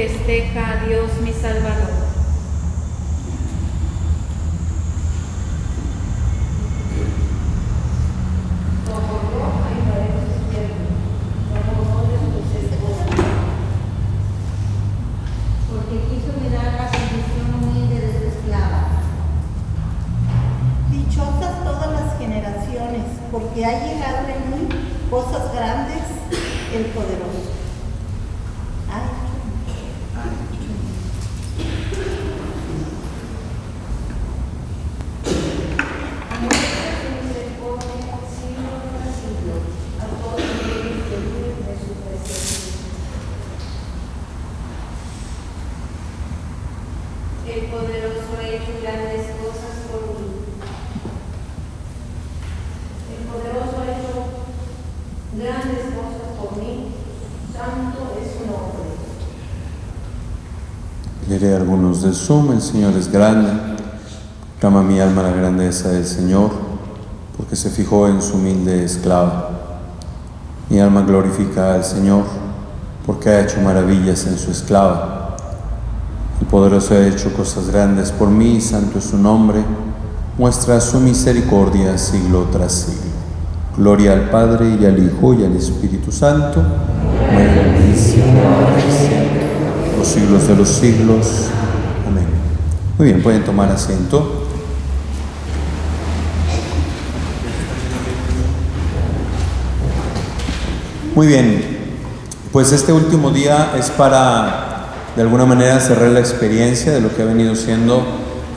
festeja a Dios mi Salvador. Porque quiso mirar la condición humilde de su esclava. Dichosas todas las generaciones, porque ha llegado en mí cosas grandes el poderoso. El poderoso ha hecho grandes cosas por mí. El poderoso ha hecho grandes cosas por mí. Santo es su nombre. Leeré algunos del Zoom. El Señor es grande. Clama mi alma la grandeza del Señor, porque se fijó en su humilde esclava. Mi alma glorifica al Señor, porque ha hecho maravillas en su esclava. El poderoso ha hecho cosas grandes por mí, santo es su nombre, muestra su misericordia siglo tras siglo. Gloria al Padre, y al Hijo, y al Espíritu Santo, como era en el principio, ahora y siempre, por los siglos de los siglos. Amén. Muy bien, pueden tomar asiento. Muy bien, pues este último día es para de alguna manera cerrar la experiencia de lo que ha venido siendo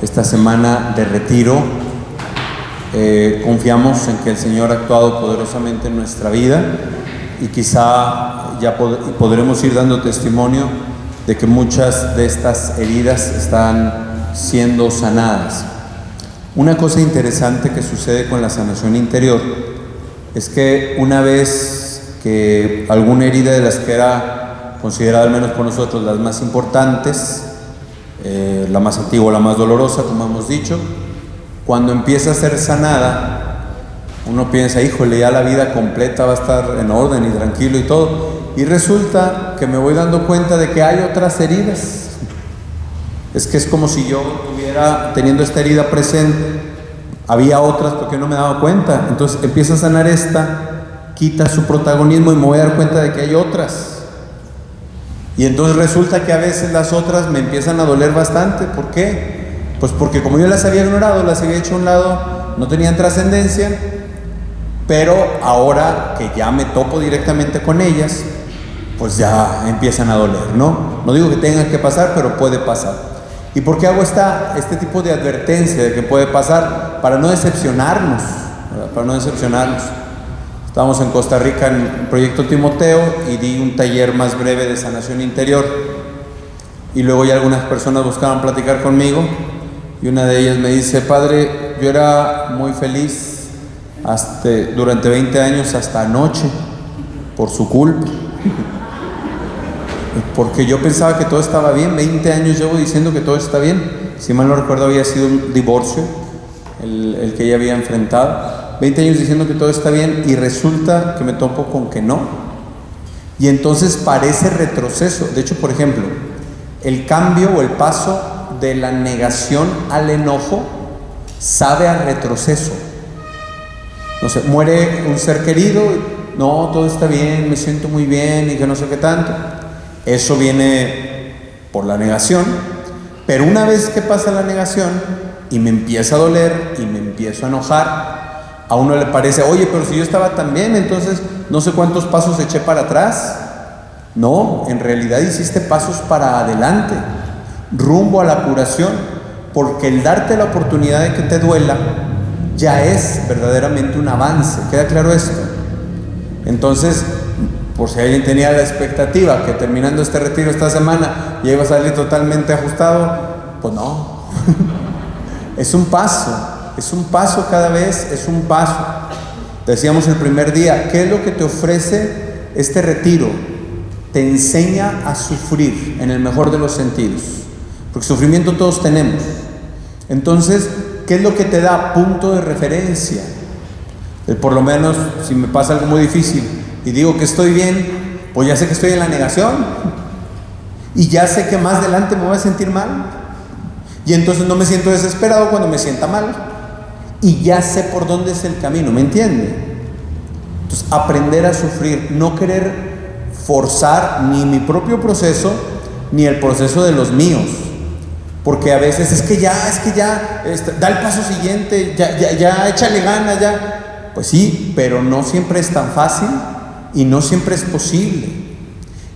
esta semana de retiro. Confiamos en que el Señor ha actuado poderosamente en nuestra vida y quizá ya podremos ir dando testimonio de que muchas de estas heridas están siendo sanadas. Una cosa interesante que sucede con la sanación interior es que una vez que alguna herida de las que era considerada, al menos por nosotros, las más importantes, la más antigua, la más dolorosa, como hemos dicho, cuando empieza a ser sanada, uno piensa, híjole, ya la vida completa va a estar en orden y tranquilo y todo, y resulta que me voy dando cuenta de que hay otras heridas. Es que es como si yo estuviera teniendo esta herida presente, había otras porque no me daba cuenta, entonces empieza a sanar esta, quita su protagonismo y me voy a dar cuenta de que hay otras. Y entonces resulta que a veces las otras me empiezan a doler bastante. ¿Por qué? Pues porque como yo las había ignorado, las había hecho a un lado, no tenían trascendencia, pero ahora que ya me topo directamente con ellas, pues ya empiezan a doler, ¿no? No digo que tenga que pasar, pero puede pasar. ¿Y por qué hago este tipo de advertencia de que puede pasar? Para no decepcionarnos, ¿verdad? Para no decepcionarnos. Estábamos en Costa Rica en el Proyecto Timoteo y di un taller más breve de sanación interior. Y luego ya algunas personas buscaban platicar conmigo y una de ellas me dice, padre, yo era muy feliz durante 20 años hasta anoche por su culpa. Porque yo pensaba que todo estaba bien, 20 años llevo diciendo que todo está bien. Si mal no recuerdo había sido un divorcio el que ella había enfrentado. 20 años diciendo que todo está bien y resulta que me topo con que no. Y entonces parece retroceso. De hecho, por ejemplo, el cambio o el paso de la negación al enojo sabe a retroceso. No sé, muere un ser querido, no, todo está bien, me siento muy bien y que no sé qué tanto. Eso viene por la negación, pero una vez que pasa la negación y me empieza a doler y me empiezo a enojar, a uno le parece, oye, pero si yo estaba tan bien, entonces no sé cuántos pasos eché para atrás. No, en realidad hiciste pasos para adelante, rumbo a la curación, porque el darte la oportunidad de que te duela ya es verdaderamente un avance. ¿Queda claro esto? Entonces, por si alguien tenía la expectativa que terminando este retiro esta semana ya iba a salir totalmente ajustado, pues no. Es un paso cada vez, es un paso. Decíamos el primer día, ¿qué es lo que te ofrece este retiro? Te enseña a sufrir en el mejor de los sentidos, porque sufrimiento todos tenemos. Entonces, ¿qué es lo que te da? Punto de referencia. Por lo menos, si me pasa algo muy difícil y digo que estoy bien, pues ya sé que estoy en la negación. Y ya sé que más adelante me voy a sentir mal. Y entonces no me siento desesperado cuando me sienta mal. Y ya sé por dónde es el camino, ¿me entiende? Entonces, aprender a sufrir, no querer forzar ni mi propio proceso, ni el proceso de los míos. Porque a veces es que ya, da el paso siguiente, ya, échale ganas, ya. Pues sí, pero no siempre es tan fácil y no siempre es posible.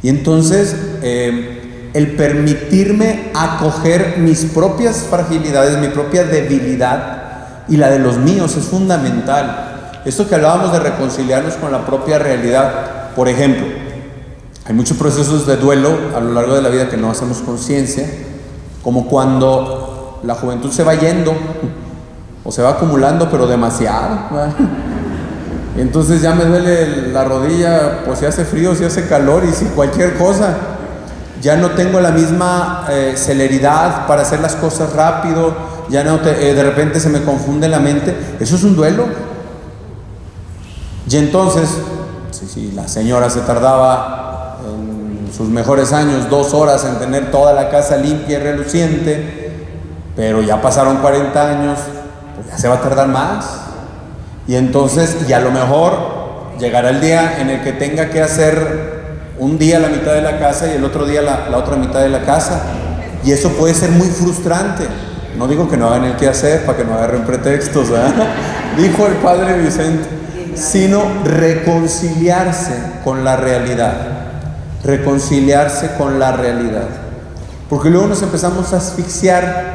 Y entonces, el permitirme acoger mis propias fragilidades, mi propia debilidad y la de los míos es fundamental. Esto que hablábamos de reconciliarnos con la propia realidad. Por ejemplo, hay muchos procesos de duelo a lo largo de la vida que no hacemos conciencia, como cuando la juventud se va yendo o se va acumulando, pero demasiado, ¿verdad? Y entonces ya me duele la rodilla, pues si hace frío, si hace calor y si cualquier cosa. Ya no tengo la misma celeridad para hacer las cosas rápido, ya no de repente se me confunde la mente. Eso es un duelo. Y entonces, si la señora se tardaba en sus mejores años 2 horas en tener toda la casa limpia y reluciente, pero ya pasaron 40 años, pues ya se va a tardar más. Y entonces, y a lo mejor llegará el día en el que tenga que hacer un día la mitad de la casa y el otro día la otra mitad de la casa. Y eso puede ser muy frustrante. No digo que no hagan el quehacer para que no agarren pretextos, ¿verdad? Dijo el padre Vicente, sino reconciliarse con la realidad. Reconciliarse con la realidad. Porque luego nos empezamos a asfixiar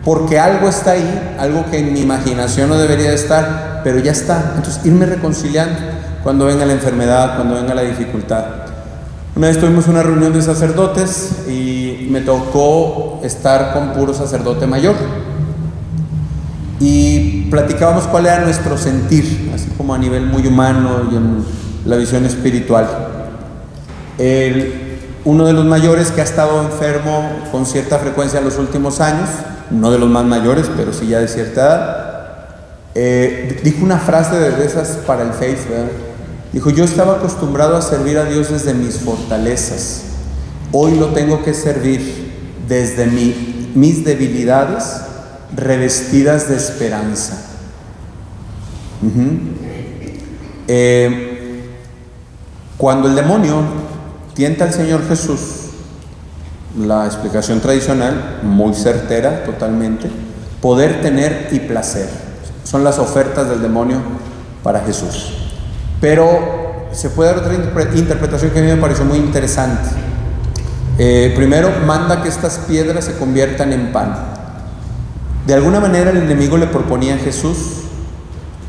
porque algo está ahí, algo que en mi imaginación no debería de estar, pero ya está. Entonces, irme reconciliando cuando venga la enfermedad, cuando venga la dificultad. Una vez tuvimos una reunión de sacerdotes y me tocó estar con puro sacerdote mayor. Y platicábamos cuál era nuestro sentir, así como a nivel muy humano y en la visión espiritual. Uno de los mayores que ha estado enfermo con cierta frecuencia en los últimos años, no de los más mayores, pero sí ya de cierta edad, dijo una frase de esas para el Face, ¿verdad? Dijo, yo estaba acostumbrado a servir a Dios desde mis fortalezas, hoy lo tengo que servir desde mis debilidades revestidas de esperanza. Cuando el demonio tienta al Señor Jesús, la explicación tradicional, muy certera totalmente, poder, tener y placer, son las ofertas del demonio para Jesús. Pero se puede dar otra interpretación que a mí me pareció muy interesante. Primero, manda que estas piedras se conviertan en pan. De alguna manera el enemigo le proponía a Jesús,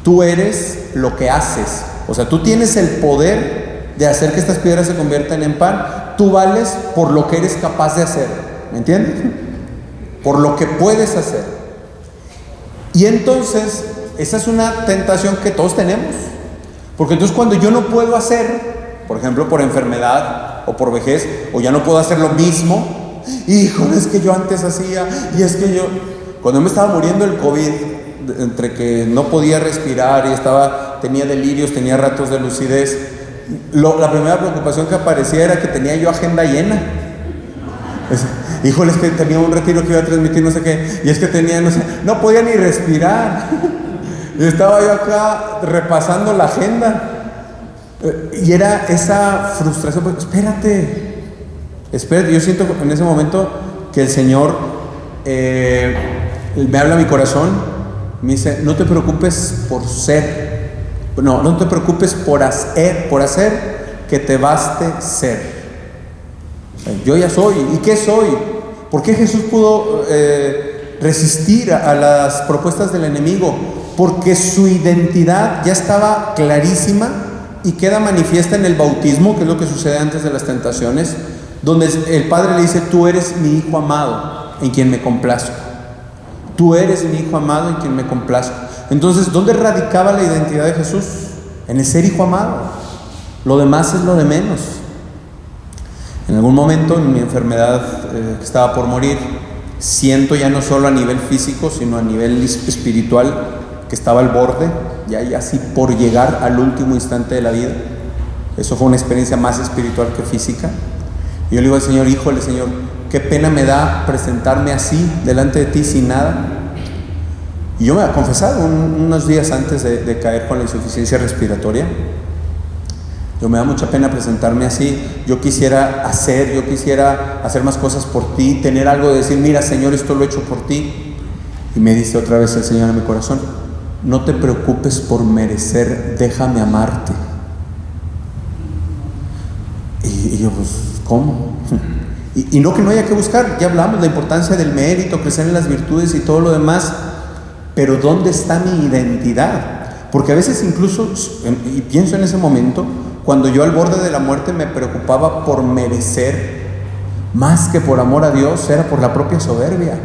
tú eres lo que haces, o sea, tú tienes el poder de hacer que estas piedras se conviertan en pan, tú vales por lo que eres capaz de hacer, ¿me entiendes? Por lo que puedes hacer. Y entonces, esa es una tentación que todos tenemos, porque entonces cuando yo no puedo hacer, por ejemplo por enfermedad o por vejez, o ya no puedo hacer lo mismo, híjole, es que yo antes hacía, y es que yo, cuando me estaba muriendo el COVID, entre que no podía respirar y tenía delirios, tenía ratos de lucidez, la primera preocupación que aparecía era que tenía yo agenda llena. Híjole, es que tenía un retiro que iba a transmitir no sé qué, y es que tenía, no podía ni respirar. Y estaba yo acá repasando la agenda. Y era esa frustración, pues, espérate. Yo siento en ese momento que el Señor me habla a mi corazón, me dice, no te preocupes por ser, no te preocupes por hacer, que te baste ser. Yo ya soy. ¿Y qué soy? ¿Por qué Jesús pudo resistir a las propuestas del enemigo? Porque su identidad ya estaba clarísima y queda manifiesta en el bautismo, que es lo que sucede antes de las tentaciones, donde el Padre le dice, tú eres mi Hijo amado, en quien me complazco. Tú eres mi Hijo amado, en quien me complazco. Entonces, ¿dónde radicaba la identidad de Jesús? En el ser Hijo amado. Lo demás es lo de menos. En algún momento, en mi enfermedad que estaba por morir, siento ya no solo a nivel físico, sino a nivel espiritual, que estaba al borde, ya así por llegar al último instante de la vida. Eso fue una experiencia más espiritual que física. Y yo le digo al Señor, híjole Señor, qué pena me da presentarme así delante de ti sin nada. Y yo me había confesado unos días antes de caer con la insuficiencia respiratoria. Yo me da mucha pena presentarme así. Yo quisiera hacer más cosas por ti, tener algo de decir, mira Señor, esto lo he hecho por ti. Y me dice otra vez el Señor en mi corazón, no te preocupes por merecer, déjame amarte. Y yo, pues, ¿cómo? Y no que no haya que buscar, ya hablamos de la importancia del mérito, crecer en las virtudes y todo lo demás, pero ¿dónde está mi identidad? Porque a veces incluso, y pienso en ese momento, cuando yo al borde de la muerte me preocupaba por merecer, más que por amor a Dios, era por la propia soberbia.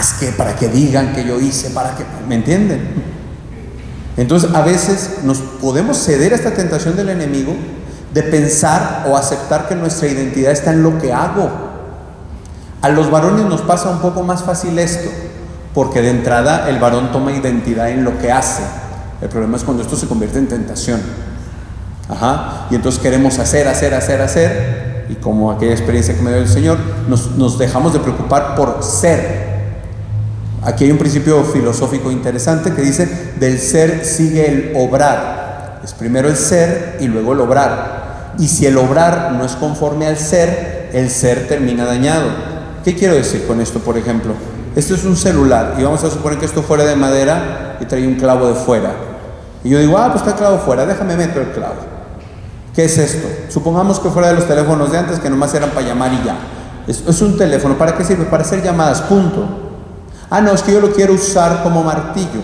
Es que para que digan que yo hice, para que, ¿me entienden? Entonces a veces nos podemos ceder a esta tentación del enemigo de pensar o aceptar que nuestra identidad está en lo que hago. A los varones nos pasa un poco más fácil esto, porque de entrada el varón toma identidad en lo que hace. El problema es cuando esto se convierte en tentación. Y entonces queremos hacer, y como aquella experiencia que me dio el Señor, nos dejamos de preocupar por ser. Aquí hay un principio filosófico interesante que dice, del ser sigue el obrar. Es primero el ser y luego el obrar. Y si el obrar no es conforme al ser, el ser termina dañado. ¿Qué quiero decir con esto, por ejemplo? Esto es un celular y vamos a suponer que esto fuera de madera y trae un clavo de fuera. Y yo digo, pues está el clavo fuera, déjame meter el clavo. ¿Qué es esto? Supongamos que fuera de los teléfonos de antes que nomás eran para llamar y ya. Es un teléfono, ¿para qué sirve? Para hacer llamadas, punto. No, es que yo lo quiero usar como martillo.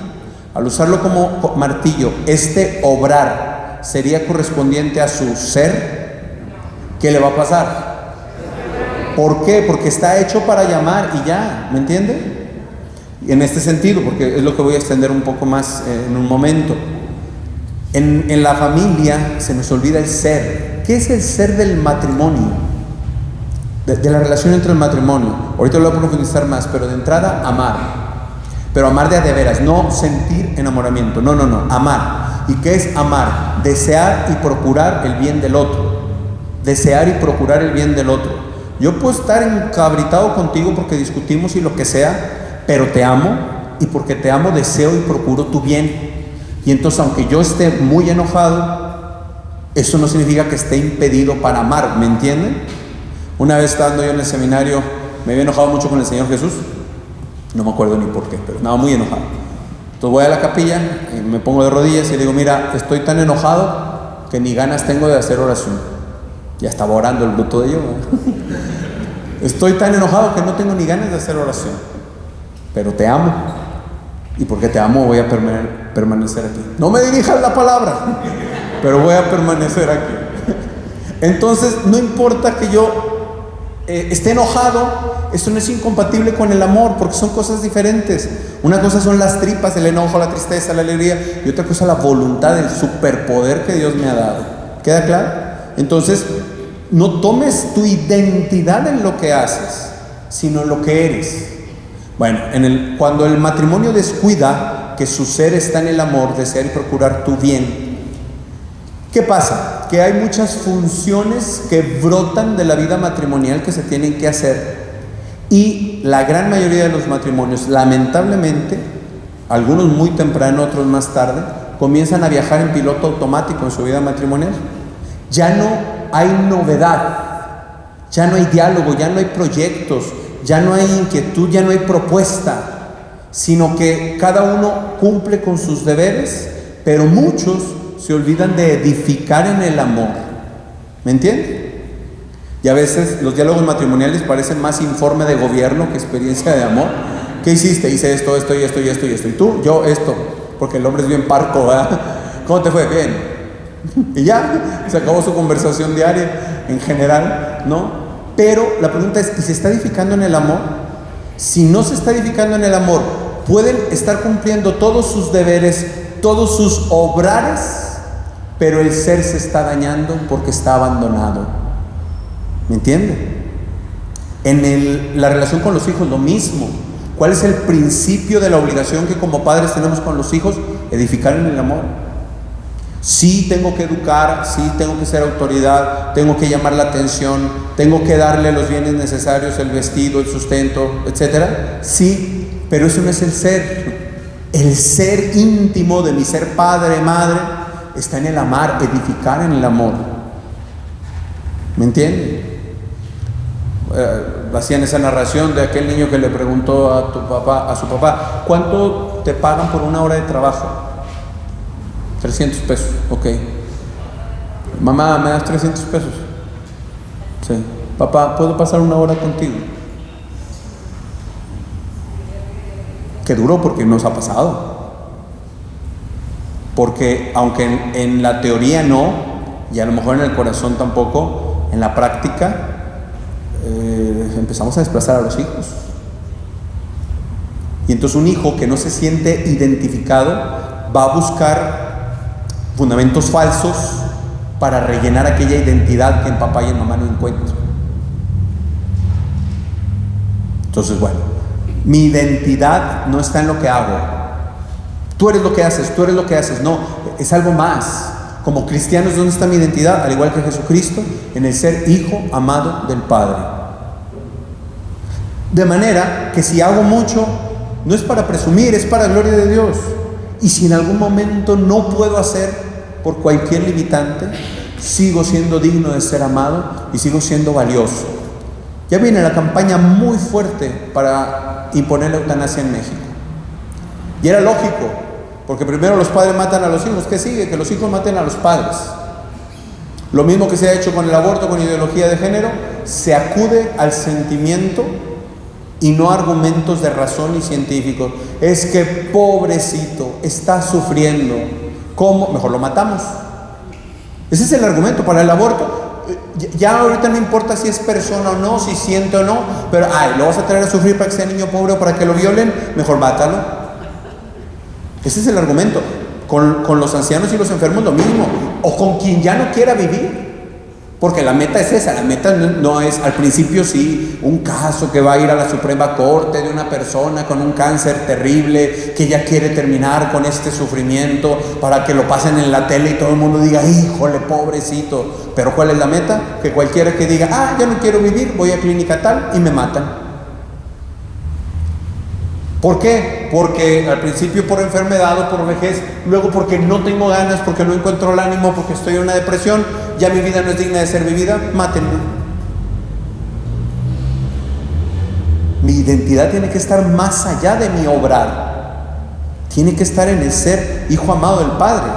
Al usarlo como martillo, este obrar sería correspondiente a su ser. ¿Qué le va a pasar? ¿Por qué? Porque está hecho para llamar y ya, ¿me entiende? En este sentido, porque es lo que voy a extender un poco más en un momento. En la familia se nos olvida el ser. ¿Qué es el ser del matrimonio? De la relación entre el matrimonio. Ahorita lo voy a profundizar más, pero de entrada, amar. Pero amar de a de veras, no sentir enamoramiento. No, amar. ¿Y qué es amar? Desear y procurar el bien del otro. Desear y procurar el bien del otro. Yo puedo estar encabritado contigo porque discutimos y lo que sea, pero te amo, y porque te amo deseo y procuro tu bien. Y entonces, aunque yo esté muy enojado, eso no significa que esté impedido para amar, ¿me entienden? Una vez estando yo en el seminario, me había enojado mucho con el Señor Jesús, no me acuerdo ni por qué, pero estaba muy enojado. Entonces voy a la capilla, me pongo de rodillas y le digo, mira, estoy tan enojado que ni ganas tengo de hacer oración. Ya estaba orando el bruto de yo, estoy tan enojado que no tengo ni ganas de hacer oración, pero te amo, y porque te amo voy a permanecer aquí. No me dirijas la palabra, pero voy a permanecer aquí. Entonces no importa que yo esté enojado, esto no es incompatible con el amor, porque son cosas diferentes. Una cosa son las tripas, el enojo, la tristeza, la alegría, y otra cosa la voluntad, el superpoder que Dios me ha dado. ¿Queda claro? Entonces, no tomes tu identidad en lo que haces, sino en lo que eres. Bueno, cuando el matrimonio descuida que su ser está en el amor, desear y procurar tu bien, ¿qué pasa? Que hay muchas funciones que brotan de la vida matrimonial que se tienen que hacer, y la gran mayoría de los matrimonios, lamentablemente, algunos muy temprano, otros más tarde, comienzan a viajar en piloto automático en su vida matrimonial. Ya no hay novedad, ya no hay diálogo, ya no hay proyectos, ya no hay inquietud, ya no hay propuesta, sino que cada uno cumple con sus deberes, pero muchos se olvidan de edificar en el amor. ¿Me entienden? Y a veces los diálogos matrimoniales parecen más informe de gobierno que experiencia de amor. ¿Qué hiciste? Hice esto, esto y esto y esto y esto. ¿Y tú? Yo esto. Porque el hombre es bien parco, ¿verdad? ¿Cómo te fue? Bien. Y ya, se acabó su conversación diaria en general, ¿no? Pero la pregunta es, ¿y se está edificando en el amor? Si no se está edificando en el amor, pueden estar cumpliendo todos sus deberes, todos sus obrares, pero el ser se está dañando porque está abandonado. ¿Me entienden? En la relación con los hijos, lo mismo. ¿Cuál es el principio de la obligación que como padres tenemos con los hijos? Edificar en el amor. Sí tengo que educar, sí tengo que ser autoridad, tengo que llamar la atención, tengo que darle los bienes necesarios, el vestido, el sustento, etcétera. Sí, pero eso no es el ser. El ser íntimo de mi ser padre, madre, está en el amar, edificar en el amor. ¿Me entienden? Hacían esa narración de aquel niño que le preguntó a su papá, ¿cuánto te pagan por una hora de trabajo? 300 pesos, ok. Mamá, ¿me das 300 pesos? Sí. Papá, ¿puedo pasar una hora contigo? Qué duro, porque nos ha pasado. Porque aunque en la teoría no, y a lo mejor en el corazón tampoco, en la práctica empezamos a desplazar a los hijos. Y entonces un hijo que no se siente identificado va a buscar fundamentos falsos para rellenar aquella identidad que en papá y en mamá no encuentra. Entonces, bueno, mi identidad no está en lo que hago. Tú eres lo que haces, tú eres lo que haces. No, es algo más. Como cristianos, ¿dónde está mi identidad? Al igual que Jesucristo, en el ser hijo amado del Padre. De manera que si hago mucho, no es para presumir, es para gloria de Dios. Y si en algún momento no puedo hacer por cualquier limitante, sigo siendo digno de ser amado y sigo siendo valioso. Ya viene la campaña muy fuerte para imponer la eutanasia en México. Y era lógico, porque primero los padres matan a los hijos. ¿Qué sigue? Que los hijos maten a los padres. Lo mismo que se ha hecho con el aborto, con ideología de género, se acude al sentimiento y no a argumentos de razón y científicos. Es que pobrecito, está sufriendo. ¿Cómo? Mejor lo matamos. Ese es el argumento para el aborto. Ya ahorita no importa si es persona o no, si siente o no, pero lo vas a traer a sufrir para que sea niño pobre o para que lo violen, mejor mátalo. Ese es el argumento. Con los ancianos y los enfermos lo mismo, o con quien ya no quiera vivir. Porque la meta es esa, la meta no es, al principio sí, un caso que va a ir a la Suprema Corte de una persona con un cáncer terrible, que ya quiere terminar con este sufrimiento para que lo pasen en la tele y todo el mundo diga, híjole, pobrecito. Pero ¿cuál es la meta? Que cualquiera que diga, ya no quiero vivir, voy a clínica tal y me matan. ¿Por qué? Porque al principio por enfermedad o por vejez, luego porque no tengo ganas, porque no encuentro el ánimo, porque estoy en una depresión, ya mi vida no es digna de ser vivida, mátenme. Mi identidad tiene que estar más allá de mi obrar, tiene que estar en el ser hijo amado del Padre.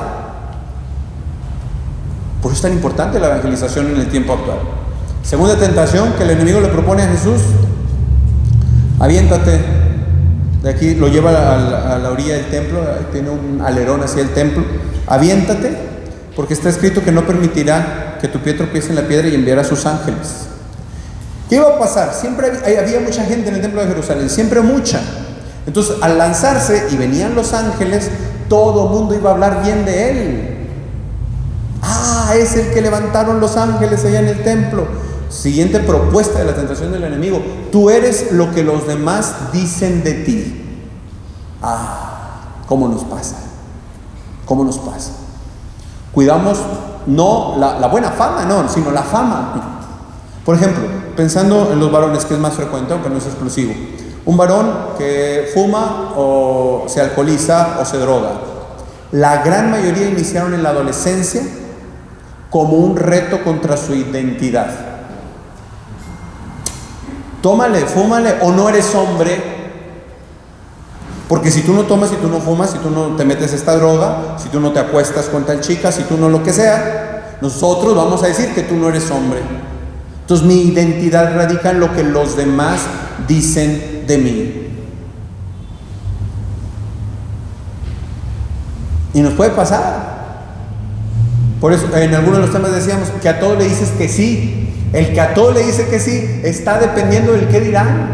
Por eso es tan importante la evangelización en el tiempo actual. Segunda tentación que el enemigo le propone a Jesús: aviéntate. De aquí lo lleva a la orilla del templo, tiene un alerón hacia el templo. Aviéntate, porque está escrito que no permitirá que tu pie tropiece en la piedra y enviará a sus ángeles. ¿Qué iba a pasar? Siempre había mucha gente en el templo de Jerusalén, siempre mucha. Entonces, al lanzarse y venían los ángeles, todo el mundo iba a hablar bien de él. Es el que levantaron los ángeles allá en el templo. Siguiente propuesta de la tentación del enemigo: tú eres lo que los demás dicen de ti. ¿Cómo nos pasa? ¿Cómo nos pasa? Cuidamos no la buena fama, no, sino la fama. Por ejemplo, pensando en los varones, que es más frecuente, aunque no es exclusivo. Un varón que fuma o se alcoholiza o se droga. La gran mayoría iniciaron en la adolescencia como un reto contra su identidad. Tómale, fúmale, o no eres hombre. Porque si tú no tomas, si tú no fumas, si tú no te metes esta droga, si tú no te acuestas con tal chica, si tú no lo que sea, nosotros vamos a decir que tú no eres hombre. Entonces mi identidad radica en lo que los demás dicen de mí. Y nos puede pasar. Por eso en algunos de los temas decíamos que a todo le dices que sí. El que a todo le dice que sí está dependiendo del qué dirán.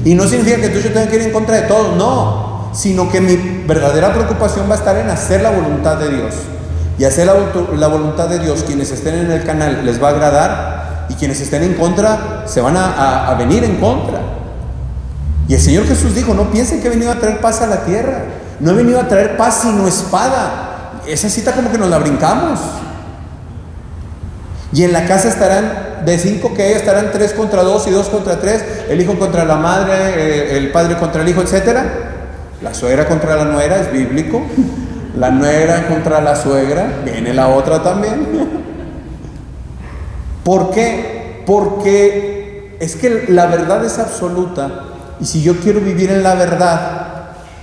Y no significa que yo tenga que ir en contra de todos, no, sino que mi verdadera preocupación va a estar en hacer la voluntad de Dios. Y hacer la voluntad de Dios, quienes estén en el canal les va a agradar, y quienes estén en contra se van a venir en contra. Y el Señor Jesús dijo: no piensen que he venido a traer paz a la tierra. No he venido a traer paz sino espada. esa cita como que nos la brincamos. Y en la casa estarán, de 5 que hay, estarán 3 contra 2 y 2 contra 3, el hijo contra la madre, el padre contra el hijo, etcétera. La suegra contra la nuera, es bíblico. La nuera contra la suegra, viene la otra también. ¿Por qué? Porque es que la verdad es absoluta, y si yo quiero vivir en la verdad,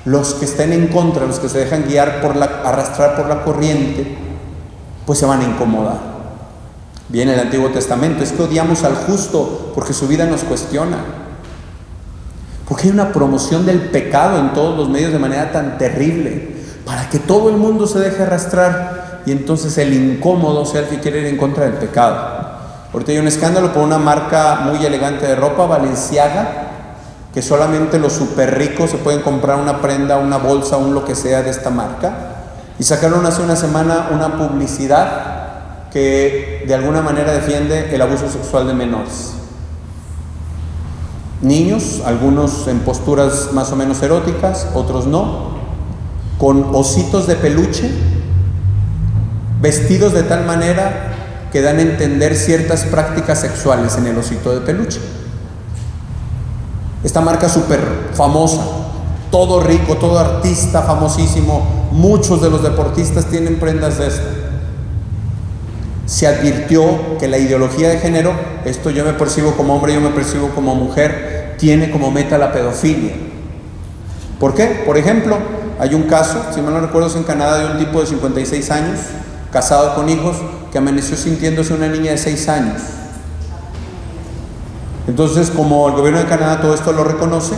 los que estén en contra, los que se dejan guiar arrastrar por la corriente, pues se van a incomodar. Viene el Antiguo Testamento, es que odiamos al justo porque su vida nos cuestiona. Porque hay una promoción del pecado en todos los medios de manera tan terrible, para que todo el mundo se deje arrastrar y entonces el incómodo sea el que quiere ir en contra del pecado. Ahorita hay un escándalo por una marca muy elegante de ropa, Balenciaga, que solamente los súper ricos se pueden comprar una prenda, una bolsa, un lo que sea de esta marca. Y sacaron hace una semana una publicidad que de alguna manera defiende el abuso sexual de menores. Niños, algunos en posturas más o menos eróticas, otros no, con ositos de peluche, vestidos de tal manera que dan a entender ciertas prácticas sexuales en el osito de peluche. Esta marca súper famosa, todo rico, todo artista famosísimo, muchos de los deportistas tienen prendas de esta. Se advirtió que la ideología de género, esto yo me percibo como hombre, yo me percibo como mujer, tiene como meta la pedofilia. ¿Por qué? Por ejemplo, hay un caso, si mal no recuerdo, es en Canadá, de un tipo de 56 años, casado con hijos, que amaneció sintiéndose una niña de 6 años. Entonces, como el gobierno de Canadá todo esto lo reconoce,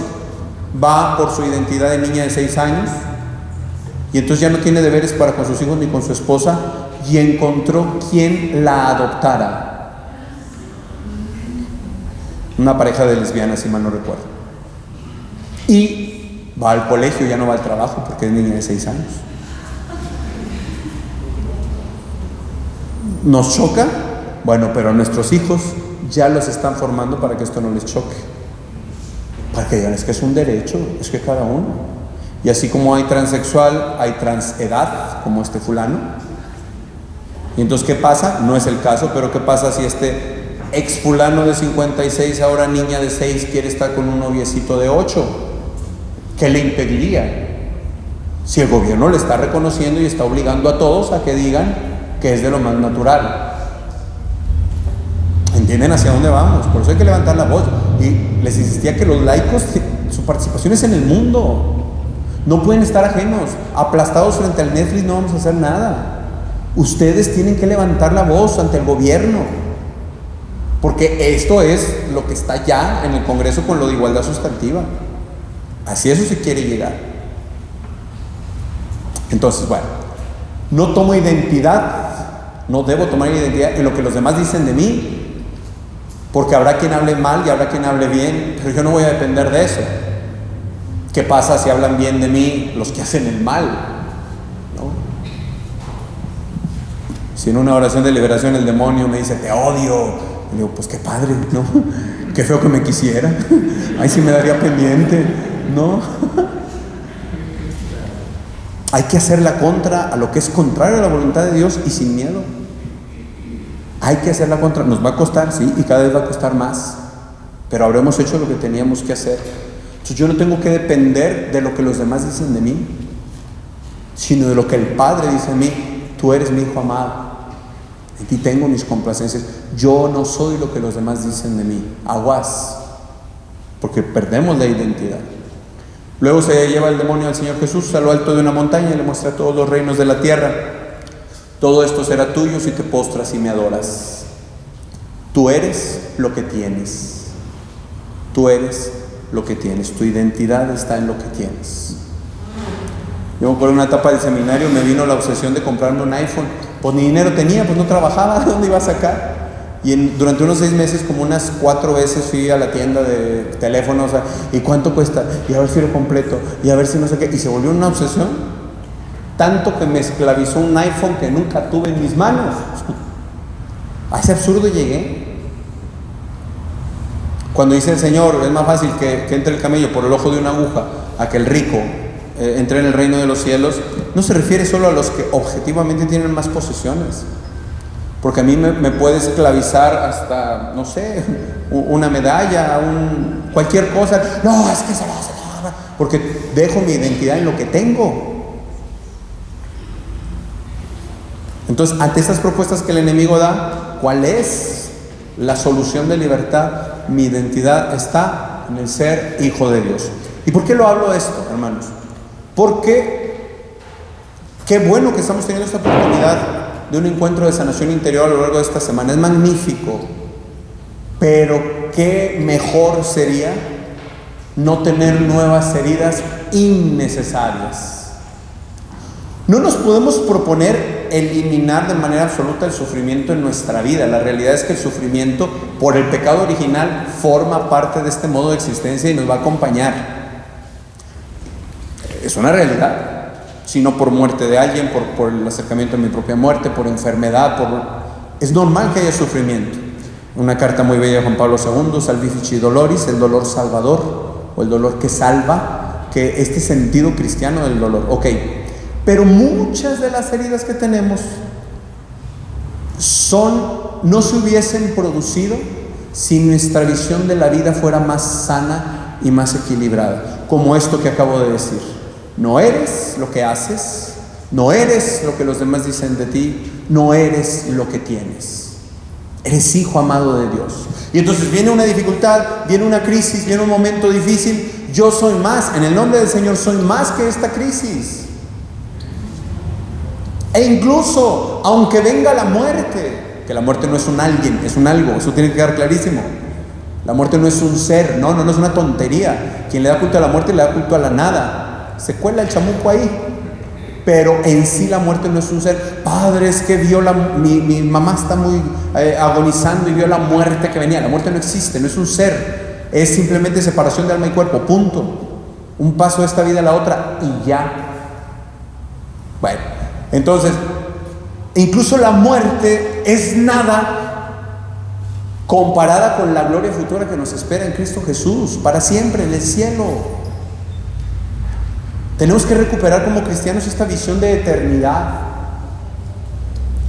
va por su identidad de niña de 6 años, y entonces ya no tiene deberes para con sus hijos ni con su esposa, y encontró quien la adoptara. Una pareja de lesbianas, si mal no recuerdo. Y va al colegio, ya no va al trabajo porque es niña de 6 años. ¿Nos choca? Bueno, pero a nuestros hijos ya los están formando para que esto no les choque. Para que digan, es que es un derecho, es que cada uno. Y así como hay transexual, hay transedad, como este fulano. Y entonces, ¿qué pasa? No es el caso, pero ¿qué pasa si este ex fulano de 56, ahora niña de 6, quiere estar con un noviecito de 8? ¿Qué le impediría? Si el gobierno le está reconociendo y está obligando a todos a que digan que es de lo más natural. ¿Entienden hacia dónde vamos? Por eso hay que levantar la voz. Y les insistía que los laicos, su participación es en el mundo. No pueden estar ajenos, aplastados frente al Netflix, no vamos a hacer nada. Ustedes tienen que levantar la voz ante el gobierno, porque esto es lo que está ya en el Congreso con lo de igualdad sustantiva. Así eso se quiere llegar. Entonces, bueno, no tomo identidad, no debo tomar identidad en lo que los demás dicen de mí, porque habrá quien hable mal y habrá quien hable bien, pero yo no voy a depender de eso. ¿Qué pasa si hablan bien de mí los que hacen el mal? Si en una oración de liberación el demonio me dice, te odio, le digo, pues qué padre, ¿no? Qué feo que me quisiera. Ay, sí me daría pendiente, ¿no? Hay que hacer la contra a lo que es contrario a la voluntad de Dios y sin miedo. Hay que hacer la contra. Nos va a costar, sí, y cada vez va a costar más, pero habremos hecho lo que teníamos que hacer. Entonces yo no tengo que depender de lo que los demás dicen de mí, sino de lo que el Padre dice de mí. Tú eres mi hijo amado, en ti tengo mis complacencias. Yo no soy lo que los demás dicen de mí. Aguas, porque perdemos la identidad. Luego se lleva el demonio al Señor Jesús a lo alto de una montaña y le muestra todos los reinos de la tierra. Todo esto será tuyo si te postras y me adoras. Tú eres lo que tienes. Tú eres lo que tienes. Tu identidad está en lo que tienes. Yo por una etapa del seminario me vino la obsesión de comprarme un iPhone. Pues ni dinero tenía, pues no trabajaba, ¿de dónde iba a sacar? Y durante unos 6 meses, como unas 4 veces fui a la tienda de teléfonos, ¿y cuánto cuesta? Y a ver si lo completo, y a ver si no sé qué. Y se volvió una obsesión, tanto que me esclavizó un iPhone que nunca tuve en mis manos. A ese absurdo llegué. Cuando dice el Señor, es más fácil que entre el camello por el ojo de una aguja a que el rico entré en el reino de los cielos, no se refiere solo a los que objetivamente tienen más posesiones. Porque a mí me puede esclavizar hasta, no sé, una medalla, cualquier cosa. No, es que eso no, porque dejo mi identidad en lo que tengo. Entonces, ante estas propuestas que el enemigo da, ¿cuál es la solución de libertad? Mi identidad está en el ser hijo de Dios. ¿Y por qué lo hablo de esto, hermanos? Porque qué bueno que estamos teniendo esta oportunidad de un encuentro de sanación interior a lo largo de esta semana. Es magnífico, pero qué mejor sería no tener nuevas heridas innecesarias. No nos podemos proponer eliminar de manera absoluta el sufrimiento en nuestra vida. La realidad es que el sufrimiento por el pecado original forma parte de este modo de existencia y nos va a acompañar. Es una realidad. Si no por muerte de alguien, por el acercamiento a mi propia muerte, por enfermedad, es normal que haya sufrimiento. Una carta muy bella de Juan Pablo II, Salvifici Doloris, el dolor salvador, o el dolor que salva, que este sentido cristiano del dolor. Ok, pero muchas de las heridas que tenemos no se hubiesen producido si nuestra visión de la vida fuera más sana y más equilibrada, como esto que acabo de decir. No eres lo que haces, no eres lo que los demás dicen de ti, no eres lo que tienes. Eres hijo amado de Dios. Y entonces viene una dificultad, viene una crisis, viene un momento difícil. Yo soy más, en el nombre del Señor, soy más que esta crisis. E incluso, aunque venga la muerte, que la muerte no es un alguien, es un algo, eso tiene que quedar clarísimo. La muerte no es un ser, no es una tontería. Quien le da culto a la muerte le da culto a la nada. Se cuela el chamuco ahí, pero en sí la muerte no es un ser. Padre, es que vio mi mamá está muy agonizando y vio la muerte que venía. La muerte no existe, no es un ser, es simplemente separación de alma y cuerpo, punto. Un paso de esta vida a la otra y ya. Bueno, entonces, incluso la muerte es nada comparada con la gloria futura que nos espera en Cristo Jesús, para siempre en el cielo. Tenemos que recuperar como cristianos esta visión de eternidad.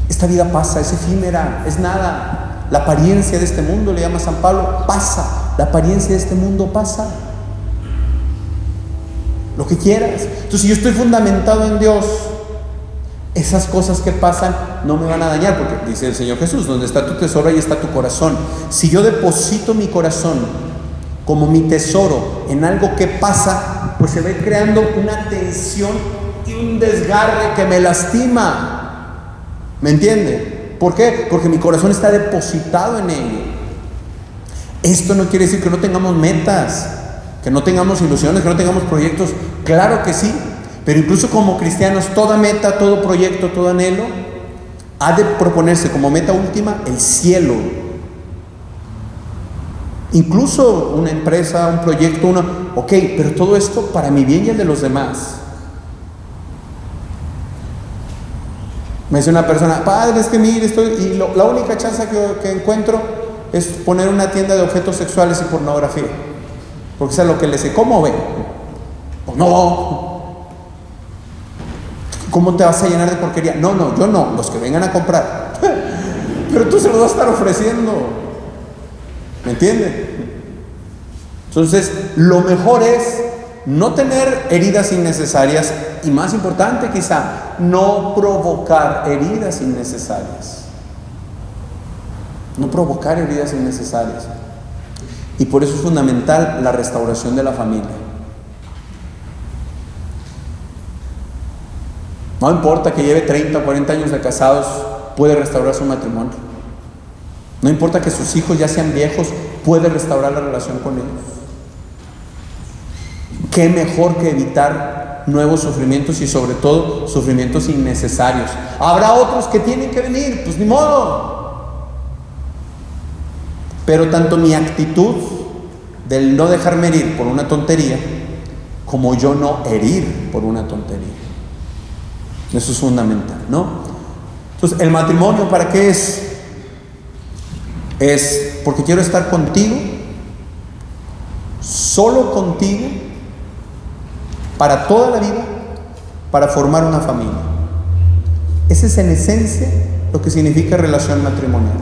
Esta vida pasa, es efímera, es nada. La apariencia de este mundo, le llama San Pablo, pasa. La apariencia de este mundo pasa. Lo que quieras. Entonces, si yo estoy fundamentado en Dios, esas cosas que pasan no me van a dañar, porque dice el Señor Jesús, donde está tu tesoro, ahí está tu corazón. Si yo deposito mi corazón como mi tesoro en algo que pasa, pues se ve creando una tensión y un desgarre que me lastima. ¿Me entiende? ¿Por qué? Porque mi corazón está depositado en ello. Esto no quiere decir que no tengamos metas, que no tengamos ilusiones, que no tengamos proyectos. Claro que sí, pero incluso como cristianos, toda meta, todo proyecto, todo anhelo ha de proponerse como meta última el cielo. Incluso una empresa, un proyecto, ok, pero todo esto para mi bien y el de los demás. Me dice una persona, padre, es que mire, la única chance que encuentro es poner una tienda de objetos sexuales y pornografía, porque eso es lo que le sé. ¿Cómo ven? Pues no. ¿Cómo te vas a llenar de porquería? No, yo no, los que vengan a comprar. Pero tú se los vas a estar ofreciendo. ¿Me entiende? Entonces, lo mejor es no tener heridas innecesarias y, más importante quizá, no provocar heridas innecesarias. No provocar heridas innecesarias. Y por eso es fundamental la restauración de la familia. No importa que lleve 30 o 40 años de casados, puede restaurar su matrimonio. No importa que sus hijos ya sean viejos, puede restaurar la relación con ellos. Qué mejor que evitar nuevos sufrimientos y sobre todo sufrimientos innecesarios. Habrá otros que tienen que venir, pues ni modo. Pero tanto mi actitud del no dejarme herir por una tontería, como yo no herir por una tontería. Eso es fundamental, ¿no? Entonces, ¿el matrimonio para qué es? Es porque quiero estar contigo, solo contigo, para toda la vida, para formar una familia. Ese es en esencia lo que significa relación matrimonial.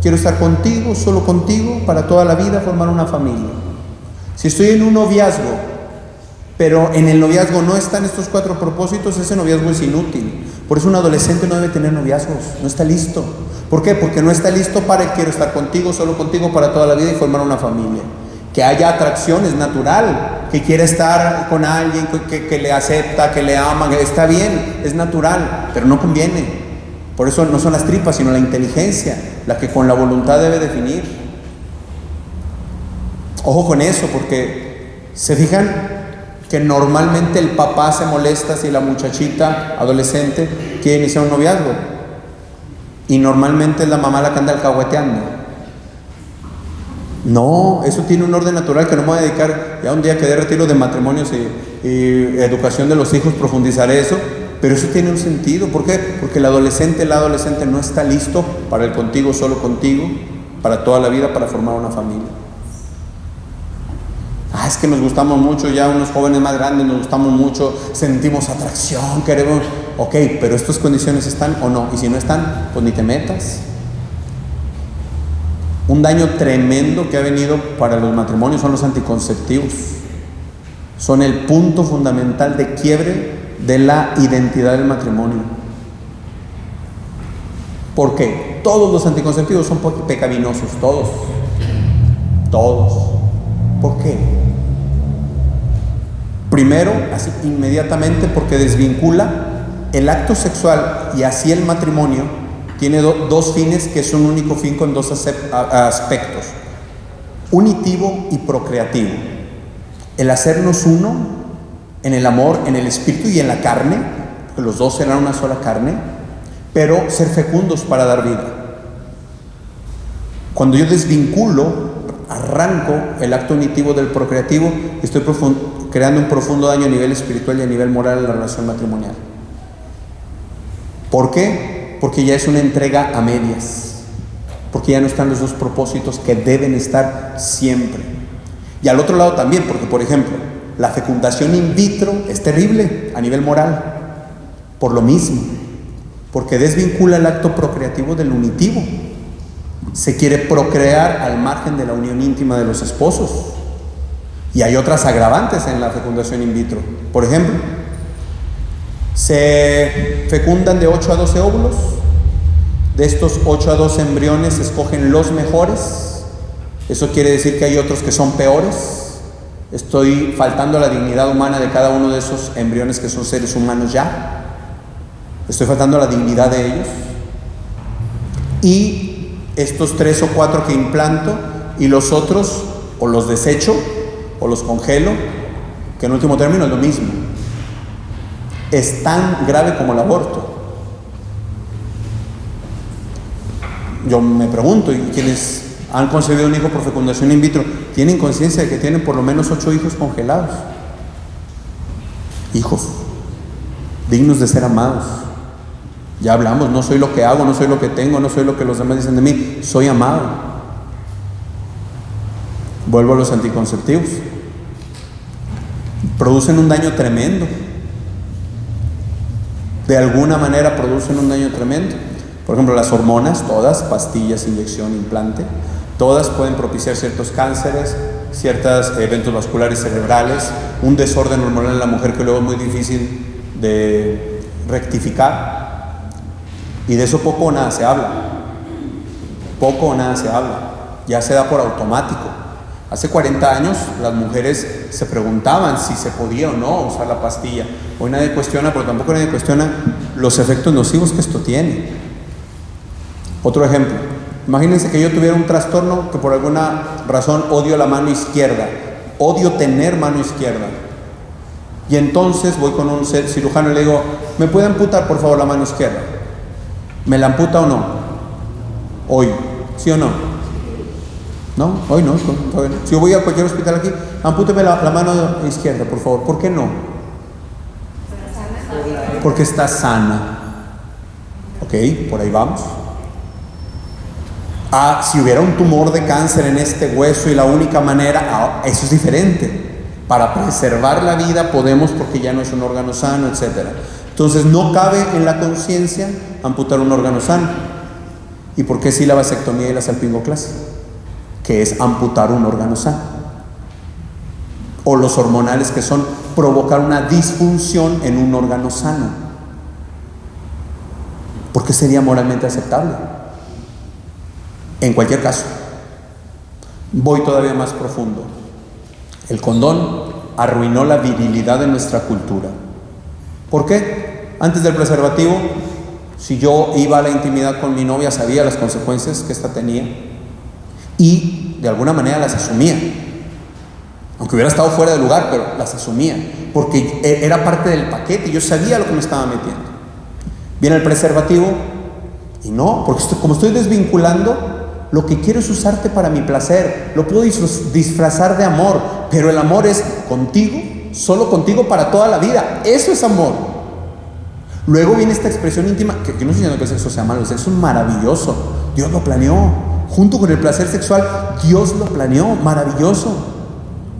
Quiero estar contigo, solo contigo, para toda la vida, formar una familia. Si estoy en un noviazgo, pero en el noviazgo no están estos 4 propósitos, ese noviazgo es inútil. Por eso un adolescente no debe tener noviazgos, no está listo. ¿Por qué? Porque no está listo para el quiero estar contigo, solo contigo, para toda la vida y formar una familia. Que haya atracción es natural, que quiera estar con alguien que le acepta, que le ama, que está bien, es natural, pero no conviene. Por eso no son las tripas, sino la inteligencia, la que con la voluntad debe definir. Ojo con eso, porque se fijan que normalmente el papá se molesta si la muchachita adolescente quiere iniciar un noviazgo, y normalmente es la mamá la que anda alcahueteando. No, eso tiene un orden natural que no me voy a dedicar. Ya un día que dé retiro de matrimonios y educación de los hijos, profundizaré eso, pero eso tiene un sentido. ¿Por qué? Porque el adolescente no está listo para el contigo, solo contigo, para toda la vida, para formar una familia. Es que nos gustamos mucho, ya unos jóvenes más grandes nos gustamos mucho, sentimos atracción, queremos. Ok, pero ¿estas condiciones están o no? Y si no están, pues ni te metas. Un daño tremendo que ha venido para los matrimonios son los anticonceptivos. Son el punto fundamental de quiebre de la identidad del matrimonio. ¿Por qué? Todos los anticonceptivos son pecaminosos, todos. ¿Por qué? Primero, así inmediatamente, porque desvincula el acto sexual y así el matrimonio. Tiene dos fines, que es un único fin con 2 aspectos: unitivo y procreativo. El hacernos uno en el amor, en el espíritu y en la carne, porque los dos serán una sola carne, pero ser fecundos para dar vida. Cuando yo desvinculo, arranco el acto unitivo del procreativo, estoy creando un profundo daño a nivel espiritual y a nivel moral en la relación matrimonial. ¿Por qué? Porque ya es una entrega a medias, porque ya no están los 2 propósitos que deben estar siempre. Y al otro lado también, porque por ejemplo, la fecundación in vitro es terrible a nivel moral, por lo mismo, porque desvincula el acto procreativo del unitivo. Se quiere procrear al margen de la unión íntima de los esposos. Y hay otras agravantes en la fecundación in vitro. Por ejemplo, se fecundan de 8 a 12 óvulos. De estos 8 a 12 embriones se escogen los mejores. Eso quiere decir que hay otros que son peores. Estoy faltando a la dignidad humana de cada uno de esos embriones que son seres humanos ya. Estoy faltando a la dignidad de ellos. Y estos 3 o 4 que implanto, y los otros o los desecho o los congelo, que en último término es lo mismo. Es tan grave como el aborto. Yo me pregunto, ¿y quienes han concebido un hijo por fecundación in vitro tienen conciencia de que tienen por lo menos 8 hijos congelados? Hijos dignos de ser amados. Ya hablamos, no soy lo que hago, no soy lo que tengo, no soy lo que los demás dicen de mí, soy amado. Vuelvo a los anticonceptivos. Producen un daño tremendo. De alguna manera producen un daño tremendo. Por ejemplo, las hormonas, todas, pastillas, inyección, implante, todas pueden propiciar ciertos cánceres, ciertos eventos vasculares cerebrales, un desorden hormonal en la mujer que luego es muy difícil de rectificar. Y de eso poco o nada se habla. Poco o nada se habla. Ya se da por automático. Hace 40 años las mujeres se preguntaban si se podía o no usar la pastilla. Hoy nadie cuestiona, pero tampoco nadie cuestiona los efectos nocivos que esto tiene. Otro ejemplo. Imagínense que yo tuviera un trastorno que por alguna razón odio la mano izquierda. Odio tener mano izquierda. Y entonces voy con un cirujano y le digo, ¿me puede amputar por favor la mano izquierda? ¿Me la amputa o no? Hoy, ¿sí o no? No, hoy no. Si yo voy a cualquier hospital aquí, ampúteme la mano izquierda, por favor. ¿Por qué no? Porque está sana. Ok, por ahí vamos. Si hubiera un tumor de cáncer en este hueso y la única manera, eso es diferente. Para preservar la vida podemos porque ya no es un órgano sano, etc. Entonces no cabe en la conciencia amputar un órgano sano. ¿Y por qué sí la vasectomía y la salpingoclasia? Que es amputar un órgano sano. O los hormonales, que son provocar una disfunción en un órgano sano. ¿Por qué sería moralmente aceptable? En cualquier caso, voy todavía más profundo. El condón arruinó la virilidad de nuestra cultura. ¿Por qué? Antes del preservativo, si yo iba a la intimidad con mi novia, sabía las consecuencias que ésta tenía y de alguna manera las asumía. Aunque hubiera estado fuera de lugar, pero las asumía, porque era parte del paquete y yo sabía lo que me estaba metiendo. Viene el preservativo y no, porque como estoy desvinculando, lo que quiero es usarte para mi placer. Lo puedo disfrazar de amor, pero el amor es contigo, solo contigo para toda la vida. Eso es amor. Luego viene esta expresión íntima, que no estoy diciendo que el sexo sea malo, el sexo es maravilloso. Dios lo planeó. Junto con el placer sexual, Dios lo planeó, maravilloso,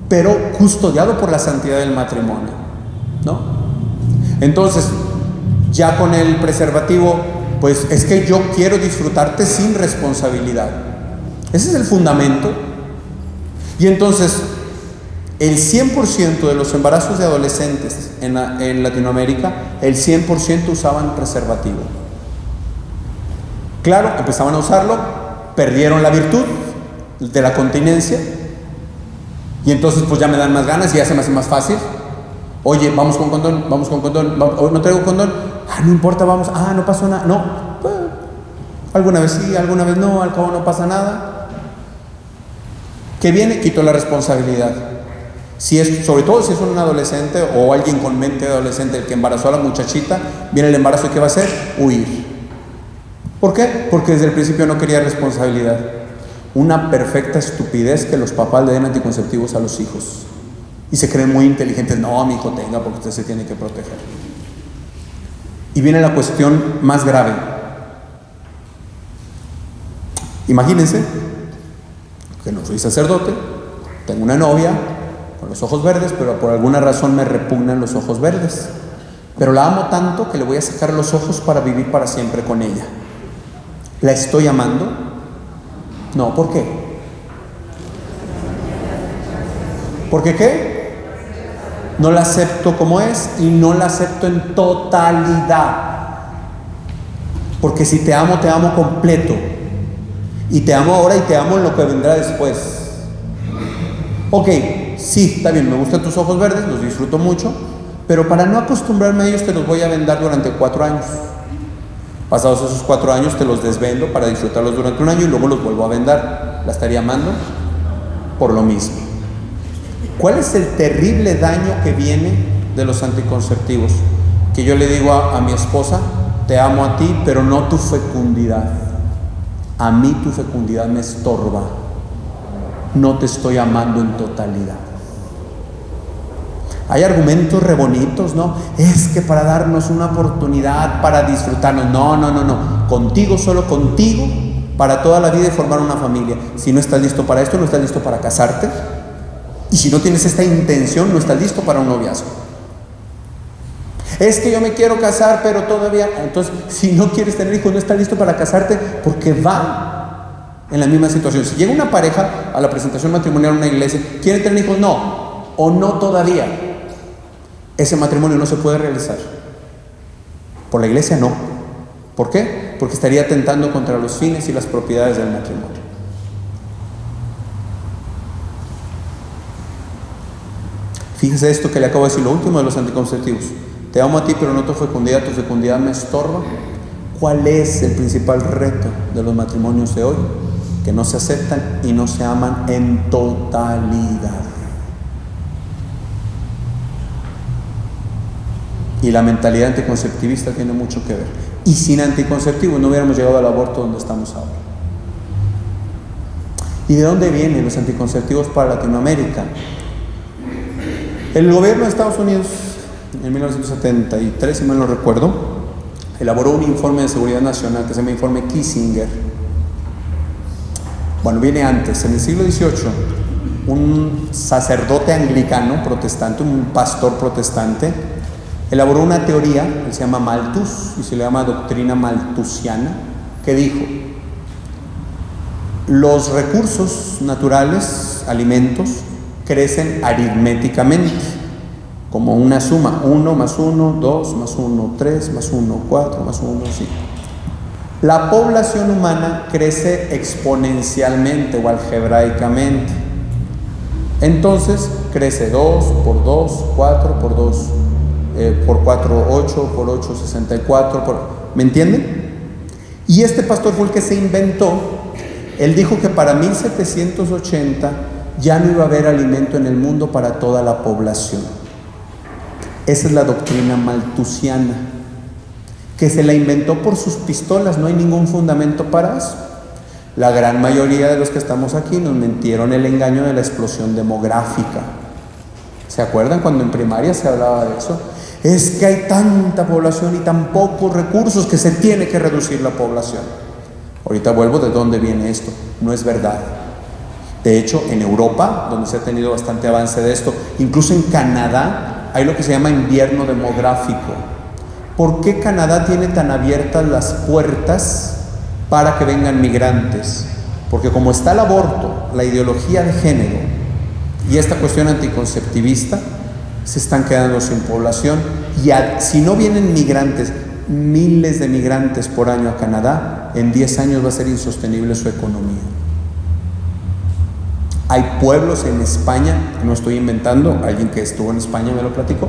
pero custodiado por la santidad del matrimonio, ¿no? Entonces, ya con el preservativo, pues es que yo quiero disfrutarte sin responsabilidad. Ese es el fundamento. Y entonces, el 100% de los embarazos de adolescentes en Latinoamérica, el 100% usaban preservativo. Claro, empezaban a usarlo, perdieron la virtud de la continencia, y entonces pues ya me dan más ganas y ya se me hace más fácil. Oye, vamos con condón, no traigo condón, no importa, vamos, no pasó nada, no, pues, alguna vez sí, alguna vez no, al cabo no pasa nada. ¿Qué viene? Quito la responsabilidad. Sobre todo si es un adolescente o alguien con mente de adolescente el que embarazó a la muchachita, viene el embarazo y ¿qué va a hacer? Huir. ¿Por qué? Porque desde el principio no quería responsabilidad. Una perfecta estupidez que los papás le den anticonceptivos a los hijos y se creen muy inteligentes. No, mi hijo tenga, porque usted se tiene que proteger. Y viene la cuestión más grave. Imagínense que no soy sacerdote, tengo una novia con los ojos verdes, pero por alguna razón me repugnan los ojos verdes, pero la amo tanto que le voy a sacar los ojos para vivir para siempre con ella. ¿La estoy amando? No, ¿por qué? ¿Por qué qué? No la acepto como es y no la acepto en totalidad. Porque si te amo completo. Y te amo ahora y te amo en lo que vendrá después. Ok, sí, está bien, me gustan tus ojos verdes, los disfruto mucho, pero para no acostumbrarme a ellos te los voy a vendar durante 4 años. Pasados esos 4 años te los desvendo para disfrutarlos durante 1 año y luego los vuelvo a vendar. ¿La estaría amando? Por lo mismo. ¿Cuál es el terrible daño que viene de los anticonceptivos? Que yo le digo a mi esposa, te amo a ti, pero no tu fecundidad. A mí tu fecundidad me estorba. No te estoy amando en totalidad. Hay argumentos re bonitos, ¿no? Es que para darnos una oportunidad, para disfrutarnos. No. Contigo, solo contigo, para toda la vida y formar una familia. Si no estás listo para esto, no estás listo para casarte. Y si no tienes esta intención, no estás listo para un noviazgo. Es que yo me quiero casar, pero todavía... Entonces, si no quieres tener hijos, no estás listo para casarte, porque va en la misma situación. Si llega una pareja a la presentación matrimonial en una iglesia, ¿quiere tener hijos? No, o no todavía. Ese matrimonio no se puede realizar. Por la iglesia no. ¿Por qué? Porque estaría atentando contra los fines y las propiedades del matrimonio. Fíjese esto que le acabo de decir, lo último de los anticonceptivos. Te amo a ti, pero no tu fecundidad me estorba. ¿Cuál es el principal reto de los matrimonios de hoy? Que no se aceptan y no se aman en totalidad. Y la mentalidad anticonceptivista tiene mucho que ver. Y sin anticonceptivos no hubiéramos llegado al aborto donde estamos ahora. ¿Y de dónde vienen los anticonceptivos para Latinoamérica? El gobierno de Estados Unidos, en 1973, si mal no recuerdo, elaboró un informe de seguridad nacional que se llama Informe Kissinger. Bueno, viene antes, en el siglo XVIII, un sacerdote anglicano protestante, un pastor protestante, elaboró una teoría que se llama Malthus y se le llama doctrina malthusiana, que dijo: los recursos naturales, alimentos, crecen aritméticamente, como una suma: 1 más 1, 2 más 1, 3 más 1, 4 más 1, 5. La población humana crece exponencialmente o algebraicamente. Entonces crece 2 por 2, 4 por 2, por 4, 8, por 8, 64, ¿me entienden? Y este pastor fue el que se inventó. Él dijo que para 1780 ya no iba a haber alimento en el mundo para toda la población. Esa es la doctrina malthusiana, que se la inventó por sus pistolas. No hay ningún fundamento para eso. La gran mayoría de los que estamos aquí nos mintieron el engaño de la explosión demográfica. ¿Se acuerdan cuando en primaria se hablaba de eso? Es que hay tanta población y tan pocos recursos que se tiene que reducir la población. Ahorita vuelvo de dónde viene esto. No es verdad. De hecho, en Europa, donde se ha tenido bastante avance de esto, incluso en Canadá, hay lo que se llama invierno demográfico. ¿Por qué Canadá tiene tan abiertas las puertas para que vengan migrantes? Porque como está el aborto, la ideología de género y esta cuestión anticonceptivista, se están quedando sin población. Y si no vienen migrantes, miles de migrantes por año a Canadá, en 10 años va a ser insostenible su economía. Hay pueblos en España, no estoy inventando, alguien que estuvo en España me lo platicó,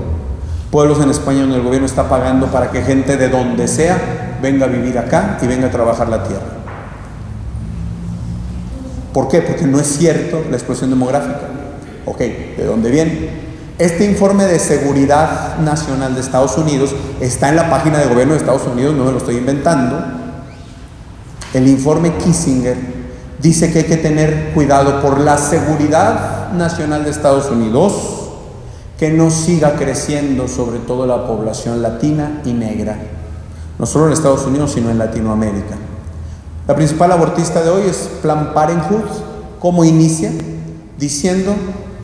pueblos en España donde el gobierno está pagando para que gente de donde sea venga a vivir acá y venga a trabajar la tierra. ¿Por qué? Porque no es cierto la explosión demográfica. Ok, ¿de dónde viene? Este informe de seguridad nacional de Estados Unidos está en la página de gobierno de Estados Unidos, no me lo estoy inventando. El informe Kissinger dice que hay que tener cuidado por la seguridad nacional de Estados Unidos, que no siga creciendo sobre todo la población latina y negra, no solo en Estados Unidos sino en Latinoamérica. La principal abortista de hoy es Planned Parenthood. ¿Cómo inicia? Diciendo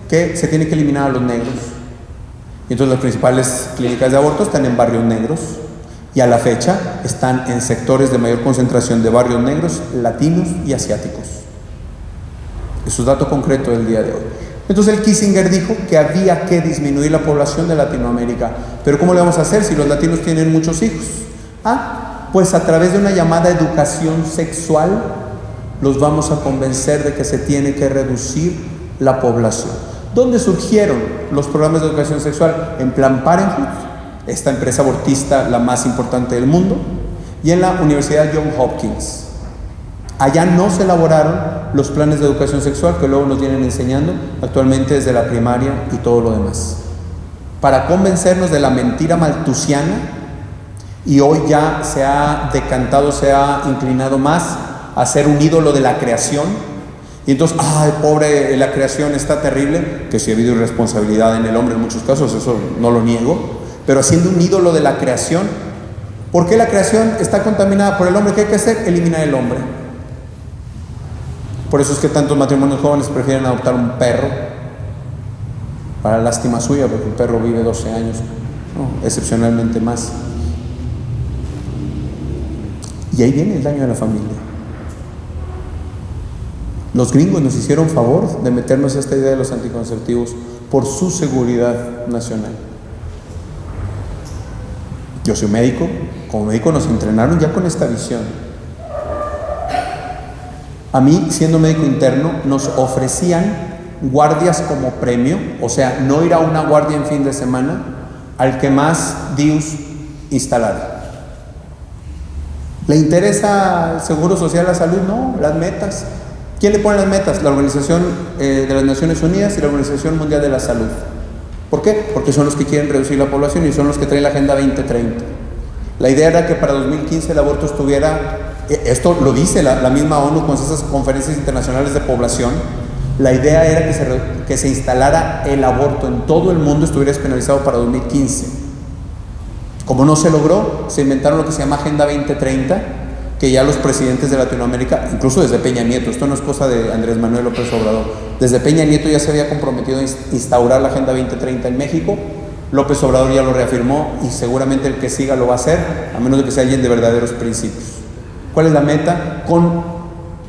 que se tiene que eliminar a los negros. Y entonces las principales clínicas de aborto están en barrios negros y a la fecha están en sectores de mayor concentración de barrios negros, latinos y asiáticos. Eso es dato concreto del día de hoy. Entonces el Kissinger dijo que había que disminuir la población de Latinoamérica. Pero ¿cómo le vamos a hacer si los latinos tienen muchos hijos? Pues a través de una llamada educación sexual los vamos a convencer de que se tiene que reducir la población. ¿Dónde surgieron los programas de educación sexual? En Planned Parenthood, esta empresa abortista la más importante del mundo, y en la Universidad Johns Hopkins. Allá no se elaboraron los planes de educación sexual que luego nos vienen enseñando actualmente desde la primaria y todo lo demás, para convencernos de la mentira malthusiana. Y hoy ya se ha decantado, se ha inclinado más a ser un ídolo de la creación. Y entonces, pobre, la creación está terrible, que sí ha habido irresponsabilidad en el hombre en muchos casos, eso no lo niego, pero haciendo un ídolo de la creación. ¿Por qué la creación está contaminada por el hombre? ¿Qué hay que hacer? Eliminar el hombre. Por eso es que tantos matrimonios jóvenes prefieren adoptar un perro, para lástima suya, porque el perro vive 12 años, ¿no? Excepcionalmente más. Y ahí viene el daño de la familia. Los gringos nos hicieron favor de meternos esta idea de los anticonceptivos por su seguridad nacional. Yo soy médico, como médico nos entrenaron ya con esta visión. A mí, siendo médico interno, nos ofrecían guardias como premio, o sea, no ir a una guardia en fin de semana al que más DIUs instalara. ¿Le interesa el Seguro Social, la salud? No, las metas. ¿Quién le pone las metas? La Organización de las Naciones Unidas y la Organización Mundial de la Salud. ¿Por qué? Porque son los que quieren reducir la población y son los que traen la Agenda 2030. La idea era que para 2015 el aborto estuviera, esto lo dice la misma ONU con esas conferencias internacionales de población, la idea era que se instalara el aborto en todo el mundo, estuviera despenalizado para 2015. Como no se logró, se inventaron lo que se llama Agenda 2030, que ya los presidentes de Latinoamérica, incluso desde Peña Nieto, esto no es cosa de Andrés Manuel López Obrador, Desde Peña Nieto ya se había comprometido a instaurar la Agenda 2030 en México. López Obrador ya lo reafirmó y seguramente el que siga lo va a hacer, a menos de que sea alguien de verdaderos principios. ¿Cuál es la meta? Con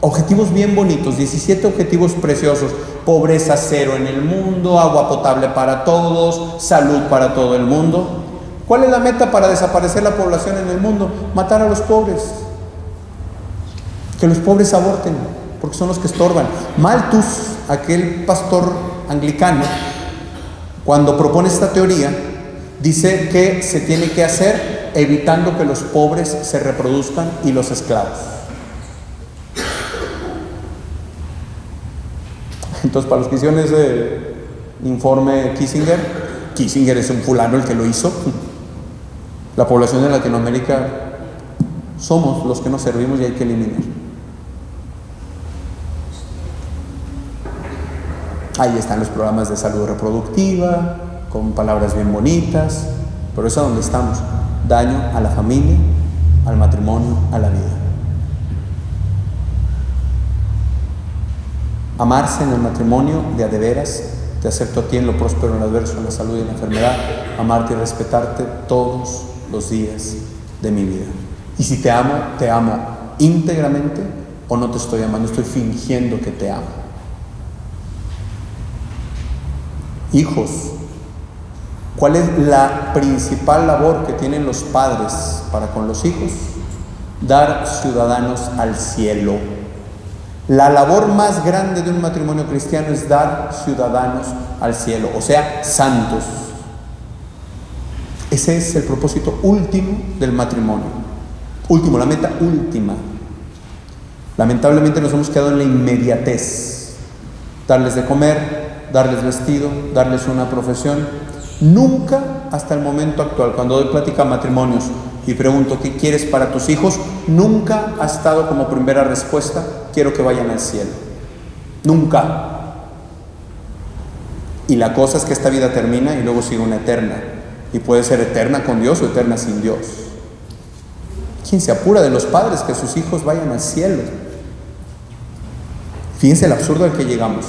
objetivos bien bonitos, 17 objetivos preciosos: pobreza cero en el mundo, agua potable para todos, salud para todo el mundo. ¿Cuál es la meta para desaparecer la población en el mundo? Matar a los pobres. Que los pobres aborten, porque son los que estorban. Malthus, aquel pastor anglicano, cuando propone esta teoría, dice que se tiene que hacer evitando que los pobres se reproduzcan y los esclavos. Entonces, para los que hicieron ese informe Kissinger es un fulano el que lo hizo. La población de Latinoamérica somos los que nos servimos y hay que eliminar. Ahí están los programas de salud reproductiva, con palabras bien bonitas, pero es a donde estamos. Daño a la familia, al matrimonio, a la vida. Amarse en el matrimonio de a de veras, te acepto a ti en lo próspero, en lo adverso, en la salud y en la enfermedad, amarte y respetarte todos los días de mi vida. Y si te amo íntegramente, o no te estoy amando, estoy fingiendo que te amo. Hijos, ¿cuál es la principal labor que tienen los padres para con los hijos? Dar ciudadanos al cielo. La labor más grande de un matrimonio cristiano es dar ciudadanos al cielo, o sea, santos. Ese es el propósito último del matrimonio. Último, la meta última. Lamentablemente nos hemos quedado en la inmediatez. Darles de comer, darles vestido, darles una profesión. Nunca, hasta el momento actual, cuando doy plática a matrimonios y pregunto ¿qué quieres para tus hijos?, nunca ha estado como primera respuesta: quiero que vayan al cielo. Nunca. Y la cosa es que esta vida termina y luego sigue una eterna, y puede ser eterna con Dios o eterna sin Dios. ¿Quién se apura de los padres que sus hijos vayan al cielo? Fíjense el absurdo al que llegamos.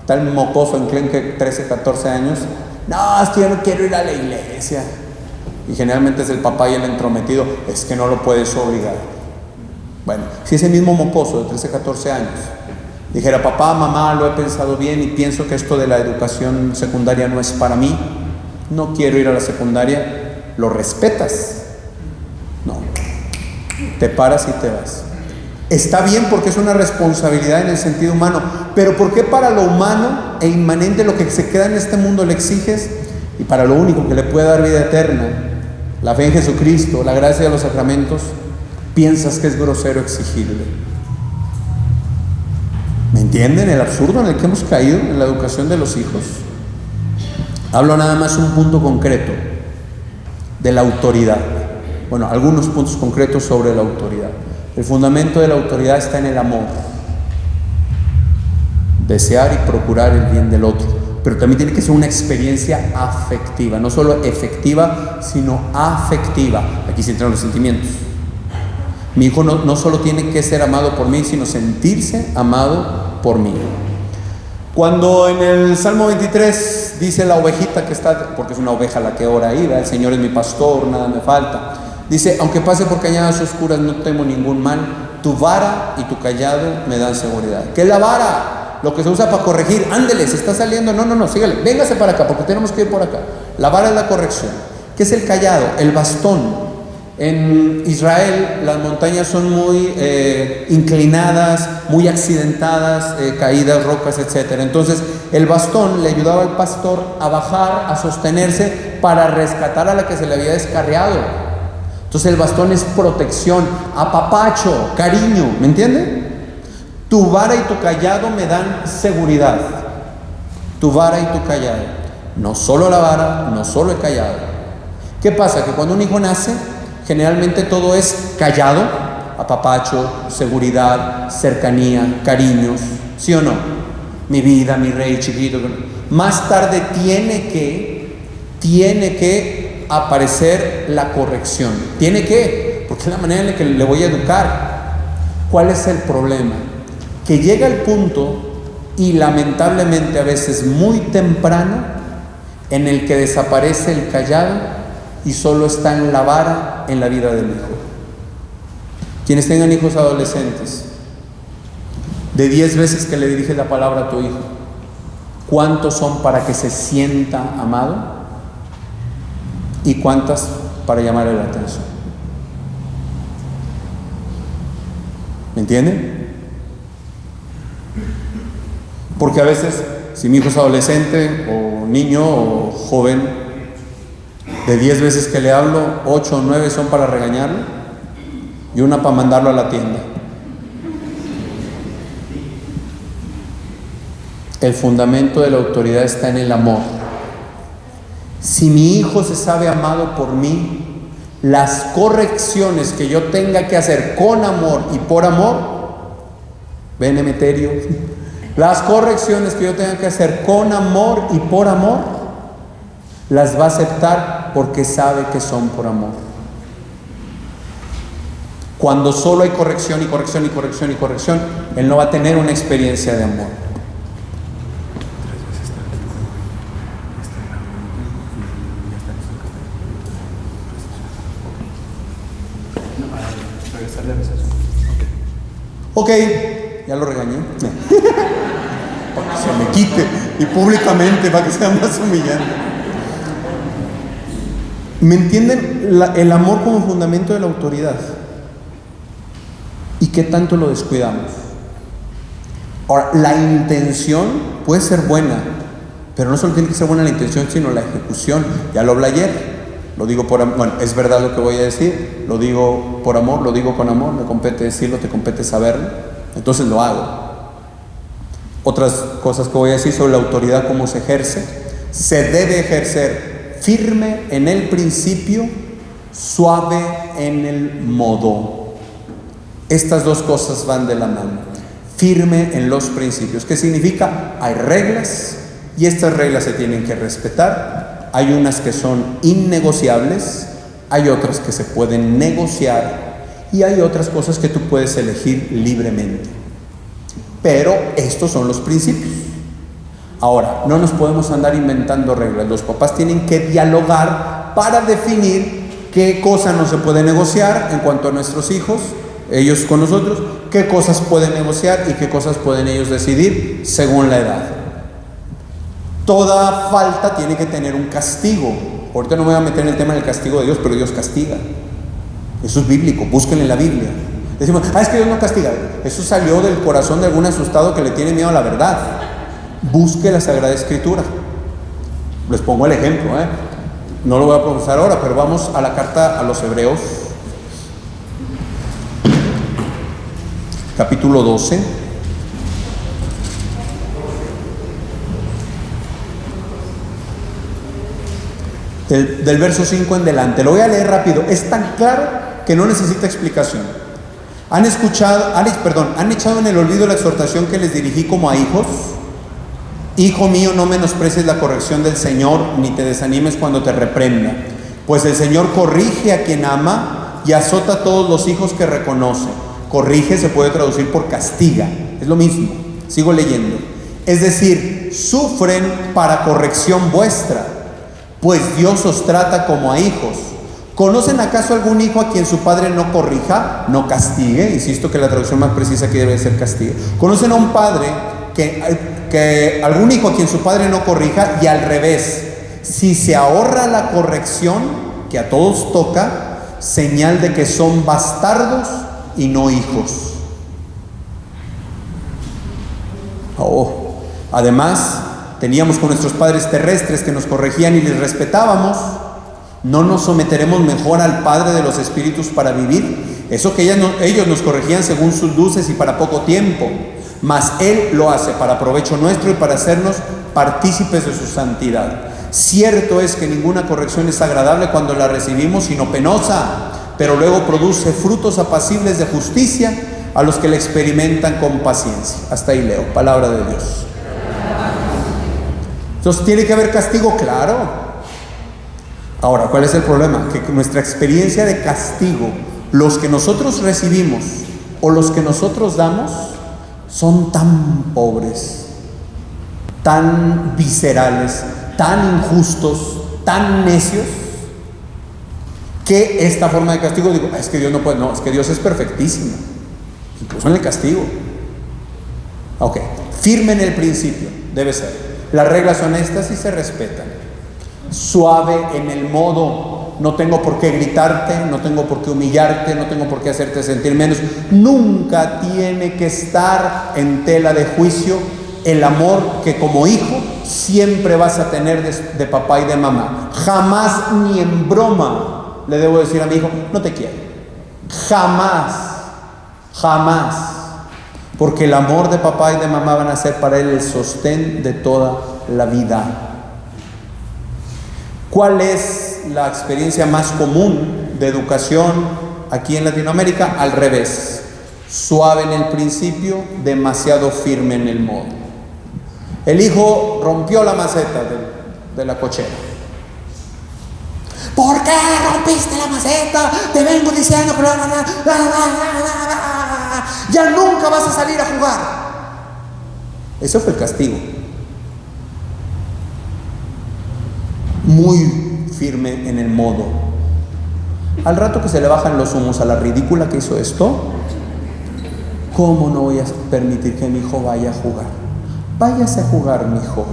Tal mocoso enclenque 13, 14 años: no, es que yo no quiero ir a la iglesia. Y generalmente es el papá y el entrometido: es que no lo puedes obligar. Bueno, si ese mismo mocoso de 13, 14 años dijera: papá, mamá, lo he pensado bien y pienso que esto de la educación secundaria no es para mí, no quiero ir a la secundaria, ¿lo respetas? No, te paras y te vas. Está bien porque es una responsabilidad en el sentido humano, pero ¿por qué para lo humano e inmanente, lo que se queda en este mundo, le exiges? Y para lo único que le puede dar vida eterna, la fe en Jesucristo, la gracia de los sacramentos, piensas que es grosero exigirle. ¿Me entienden el absurdo en el que hemos caído en la educación de los hijos? Hablo nada más un punto concreto de la autoridad. Bueno, algunos puntos concretos sobre la autoridad. El fundamento de la autoridad está en el amor. Desear y procurar el bien del otro. Pero también tiene que ser una experiencia afectiva, no solo efectiva, sino afectiva. Aquí se entran los sentimientos. Mi hijo no solo tiene que ser amado por mí, sino sentirse amado por mí. Cuando en el Salmo 23 dice la ovejita que está, porque es una oveja la que ora ahí, ¿verdad? El Señor es mi pastor, nada me falta. Dice: aunque pase por cañadas oscuras no temo ningún mal, tu vara y tu callado me dan seguridad. ¿Qué es la vara? Lo que se usa para corregir. Ándele, se está saliendo, no, sígale, véngase para acá porque tenemos que ir por acá. La vara es la corrección. ¿Qué es el callado? El bastón. En Israel las montañas son muy inclinadas, muy accidentadas, caídas, rocas, etc. Entonces el bastón le ayudaba al pastor a bajar, a sostenerse para rescatar a la que se le había descarriado. Entonces el bastón es protección, apapacho, cariño, ¿me entiende? Tu vara y tu callado me dan seguridad. Tu vara y tu callado. No solo la vara, no solo el callado. ¿Qué pasa? Que cuando un hijo nace, generalmente todo es callado, apapacho, seguridad, cercanía, cariños, ¿sí o no? Mi vida, mi rey chiquito. Más tarde tiene que aparecer la corrección. Tiene que, porque es la manera en la que le voy a educar. ¿Cuál es el problema? Que llega el punto y lamentablemente a veces muy temprano, en el que desaparece el callado y solo está en la vara en la vida del hijo. Quienes tengan hijos adolescentes, de 10 veces que le diriges la palabra a tu hijo, ¿cuántos son para que se sienta amado? ¿Y cuántas para llamarle la atención? ¿Me entienden? Porque a veces, si mi hijo es adolescente o niño o joven, de 10 veces que le hablo, 8 o 9 son para regañarlo y una para mandarlo a la tienda. El fundamento de la autoridad está en el amor. Si mi hijo se sabe amado por mí, las correcciones que yo tenga que hacer con amor y por amor, ven Emeterio, las correcciones que yo tenga que hacer con amor y por amor, las va a aceptar porque sabe que son por amor. Cuando solo hay corrección y corrección y corrección y corrección, él no va a tener una experiencia de amor. Ok, ya lo regañé. Para que se me quite y públicamente, para que sea más humillante. ¿Me entienden? El amor como fundamento de la autoridad. ¿Y qué tanto lo descuidamos? Ahora, la intención puede ser buena, pero no solo tiene que ser buena la intención, sino la ejecución. Ya lo hablé ayer. Lo digo por amor, bueno, es verdad lo que voy a decir, lo digo por amor, lo digo con amor, me compete decirlo, te compete saberlo, entonces lo hago. Otras cosas que voy a decir sobre la autoridad, cómo se ejerce: se debe ejercer firme en el principio, suave en el modo. Estas dos cosas van de la mano. Firme en los principios. ¿Qué significa? Hay reglas y estas reglas se tienen que respetar. Hay unas que son innegociables, hay otras que se pueden negociar y hay otras cosas que tú puedes elegir libremente. Pero estos son los principios. Ahora, no nos podemos andar inventando reglas. Los papás tienen que dialogar para definir qué cosa no se puede negociar en cuanto a nuestros hijos, ellos con nosotros, qué cosas pueden negociar y qué cosas pueden ellos decidir según la edad. Toda falta tiene que tener un castigo. Ahorita no me voy a meter en el tema del castigo de Dios, pero Dios castiga. Eso es bíblico, búsquenlo en la Biblia. Decimos, es que Dios no castiga. Eso salió del corazón de algún asustado que le tiene miedo a la verdad. Busque la Sagrada Escritura. Les pongo el ejemplo, no lo voy a profesar ahora, pero vamos a la carta a los Hebreos, capítulo 12. Del verso 5 en delante. Lo voy a leer rápido. Es tan claro que no necesita explicación. Han echado en el olvido la exhortación que les dirigí como a hijos. Hijo mío, no menosprecies la corrección del Señor, ni te desanimes cuando te reprenda. Pues el Señor corrige a quien ama y azota a todos los hijos que reconoce. Corrige se puede traducir por castiga. Es lo mismo. Sigo leyendo. Es decir, sufren para corrección vuestra, pues Dios os trata como a hijos. ¿Conocen acaso algún hijo a quien su padre no corrija, no castigue? Insisto que la traducción más precisa aquí debe ser castigue. ¿Conocen a un padre que algún hijo a quien su padre no corrija? Y al revés, si se ahorra la corrección, que a todos toca, señal de que son bastardos y no hijos. Además, teníamos con nuestros padres terrestres que nos corregían y les respetábamos. ¿No nos someteremos mejor al Padre de los Espíritus para vivir? Eso que ellos nos corregían según sus luces y para poco tiempo, mas Él lo hace para provecho nuestro y para hacernos partícipes de su santidad. Cierto es que ninguna corrección es agradable cuando la recibimos, sino penosa, pero luego produce frutos apacibles de justicia a los que la experimentan con paciencia. Hasta ahí leo, palabra de Dios. Entonces, ¿tiene que haber castigo? Claro. Ahora, ¿cuál es el problema? Que nuestra experiencia de castigo, los que nosotros recibimos o los que nosotros damos, son tan pobres tan viscerales, tan injustos, tan necios, que esta forma de castigo, digo, es que Dios no puede, no, es que Dios es perfectísimo, incluso en el castigo. Ok, firme en el principio, debe ser. Las reglas son estas y se respetan. Suave en el modo, no tengo por qué gritarte, no tengo por qué humillarte, no tengo por qué hacerte sentir menos. Nunca tiene que estar en tela de juicio el amor que como hijo siempre vas a tener de papá y de mamá. Jamás ni en broma le debo decir a mi hijo, no te quiero. Jamás, jamás. Porque el amor de papá y de mamá van a ser para él el sostén de toda la vida. ¿Cuál es la experiencia más común de educación aquí en Latinoamérica? Al revés. Suave en el principio, demasiado firme en el modo. El hijo rompió la maceta de la cochera. ¿Por qué rompiste la maceta? Te vengo diciendo que ya nunca vas a salir a jugar. Eso fue el castigo. Muy firme en el modo. Al rato que se le bajan los humos a la ridícula que hizo esto, ¿cómo no voy a permitir que mi hijo vaya a jugar? Váyase a jugar, mi hijo.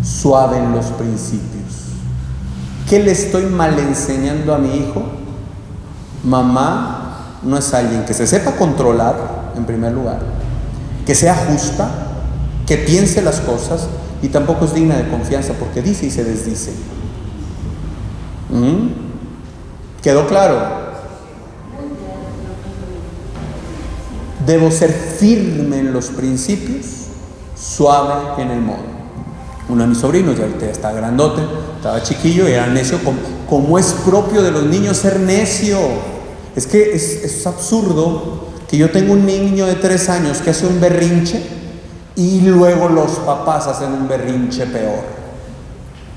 Suave en los principios. ¿Qué le estoy mal enseñando a mi hijo? Mamá no es alguien que se sepa controlar, en primer lugar, que sea justa, que piense las cosas, y tampoco es digna de confianza porque dice y se desdice. ¿Quedó claro? Debo ser firme en los principios, suave en el modo. Uno de mis sobrinos, ya ahorita está grandote, estaba chiquillo y era necio, como es propio de los niños ser necio. Es que es absurdo que yo tengo un niño de 3 años que hace un berrinche y luego los papás hacen un berrinche peor.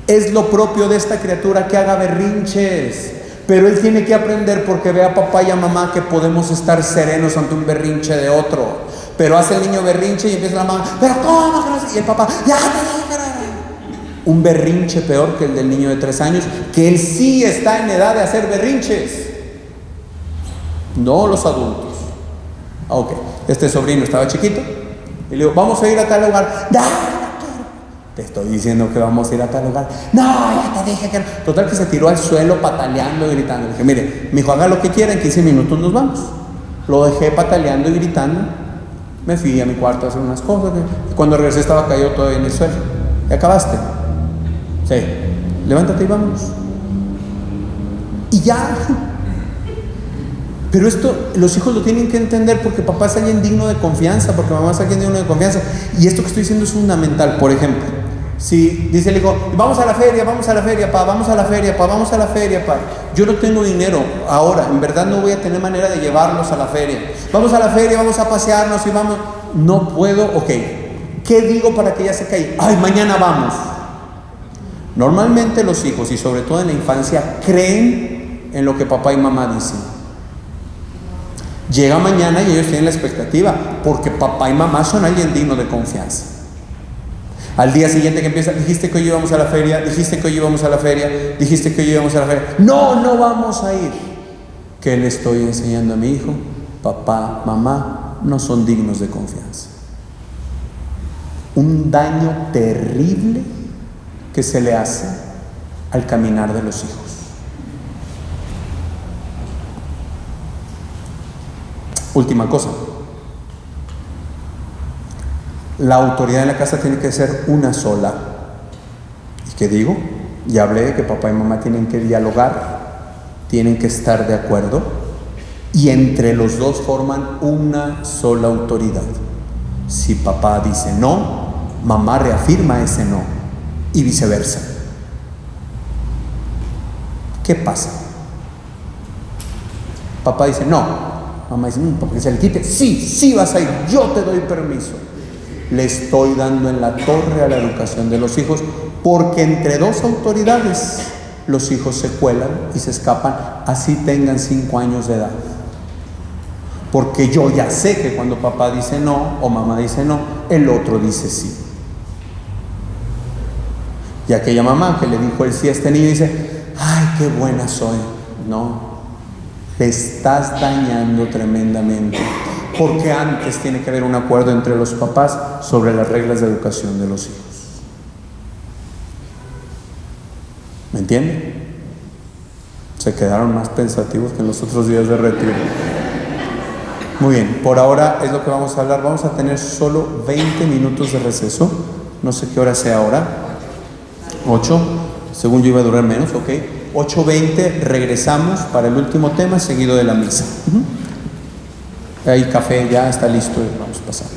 Es lo propio de esta criatura que haga berrinches, pero él tiene que aprender porque ve a papá y a mamá que podemos estar serenos ante un berrinche de otro. Pero hace el niño berrinche y empieza la mamá, pero ¿cómo? Y el papá, ya te dije. Un berrinche peor que el del niño de 3 años, que él sí está en edad de hacer berrinches, no los adultos. Ok, este sobrino estaba chiquito y le digo, vamos a ir a tal lugar. No, no quiero. Te estoy diciendo que vamos a ir a tal lugar. No, ya te dije que no. Total que se tiró al suelo pataleando y gritando. Le dije, mire, mi hijo, haga lo que quiera, en 15 minutos nos vamos. Lo dejé pataleando y gritando. Me fui a mi cuarto a hacer unas cosas. Y cuando regresé estaba caído todavía en el suelo. ¿Y acabaste? Sí. Levántate y vámonos. Y ya. Pero esto los hijos lo tienen que entender porque papá es alguien digno de confianza, porque mamá es alguien digno de confianza. Y esto que estoy diciendo es fundamental. Por ejemplo, si dice el hijo, vamos a la feria, pa, vamos a la feria, pa, vamos a la feria, pa. Yo no tengo dinero ahora, en verdad no voy a tener manera de llevarlos a la feria. Vamos a la feria, vamos a pasearnos y vamos. No puedo, ok. ¿Qué digo para que ella se caiga? Ay, mañana vamos. Normalmente los hijos, y sobre todo en la infancia, creen en lo que papá y mamá dicen. Llega mañana y ellos tienen la expectativa, porque papá y mamá son alguien digno de confianza. Al día siguiente que empieza, dijiste que hoy íbamos a la feria, dijiste que hoy íbamos a la feria, dijiste que hoy íbamos a la feria. No, no vamos a ir. ¿Qué le estoy enseñando a mi hijo? Papá, mamá no son dignos de confianza. Un daño terrible que se le hace al caminar de los hijos. Última cosa. La autoridad en la casa tiene que ser una sola. ¿Y qué digo? Ya hablé de que papá y mamá tienen que dialogar, tienen que estar de acuerdo, y entre los dos forman una sola autoridad. Si papá dice no, mamá reafirma ese no, y viceversa. ¿Qué pasa? Papá dice no, mamá dice porque se le quite. Sí vas a ir, yo te doy permiso. Le estoy dando en la torre a la educación de los hijos, porque entre dos autoridades los hijos se cuelan y se escapan, así tengan 5 años de edad. Porque yo ya sé que cuando papá dice no o mamá dice no, el otro dice sí. Y aquella mamá que le dijo el sí a este niño dice, ay, qué buena soy. No, te estás dañando tremendamente. Porque antes tiene que haber un acuerdo entre los papás sobre las reglas de educación de los hijos. ¿Me entienden? Se quedaron más pensativos que en los otros días de retiro. Muy bien, por ahora es lo que vamos a hablar. Vamos a tener solo 20 minutos de receso. No sé qué hora sea ahora. 8. Según yo iba a durar menos, ok. 8:20, regresamos para el último tema seguido de la misa. Ahí café ya está listo y vamos a pasar.